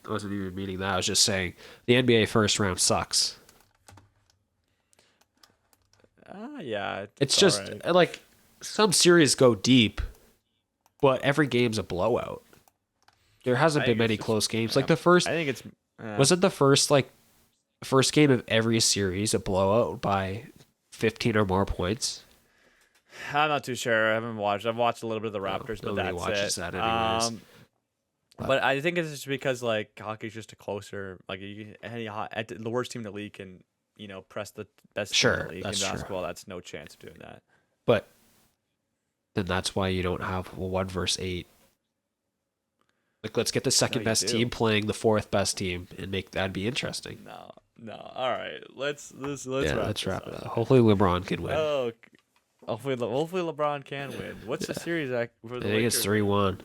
wasn't even meaning that. I was just saying the NBA first round sucks. Yeah. It's just right. like some series go deep, but every game's a blowout. There hasn't been many close games. Like the first, I think it's wasn't the first game of every series a blowout by 15 or more points. I'm not too sure. I haven't watched. I've watched a little bit of the Raptors, but nobody that's watches it. that anyways. But I think it's just because like hockey's just a closer. Like the worst team in the league can press the best team in the league in basketball. That's no chance of doing that. But then that's why you don't have 1 versus 8. Like, let's get the second best team playing the 4th best team and make that be interesting. No. All right, let's wrap it up. Hopefully LeBron can win. Oh, hopefully LeBron can win. What's the series for the I think it's 3-1.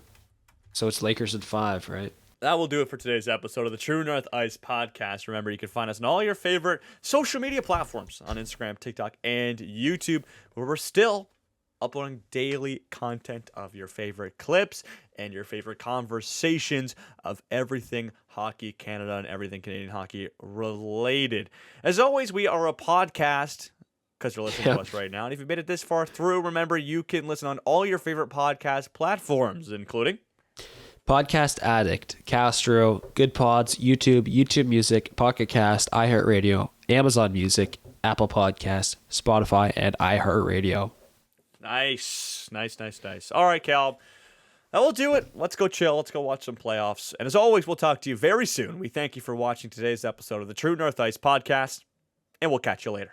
So it's Lakers in 5, right? That will do it for today's episode of the True North Ice podcast. Remember, you can find us on all your favorite social media platforms on Instagram, TikTok, and YouTube, where we're still uploading daily content of your favorite clips and your favorite conversations of everything Hockey Canada and everything Canadian hockey related. As always, we are a podcast because you're listening to us right now. And if you made it this far through, remember you can listen on all your favorite podcast platforms, including Podcast Addict, Castro, Good Pods, YouTube Music, Pocket Cast, iHeartRadio, Amazon Music, Apple Podcast, Spotify, and iHeartRadio. Nice. All right, Cal. That will do it. Let's go chill. Let's go watch some playoffs. And as always, we'll talk to you very soon. We thank you for watching today's episode of the True North Ice podcast, and we'll catch you later.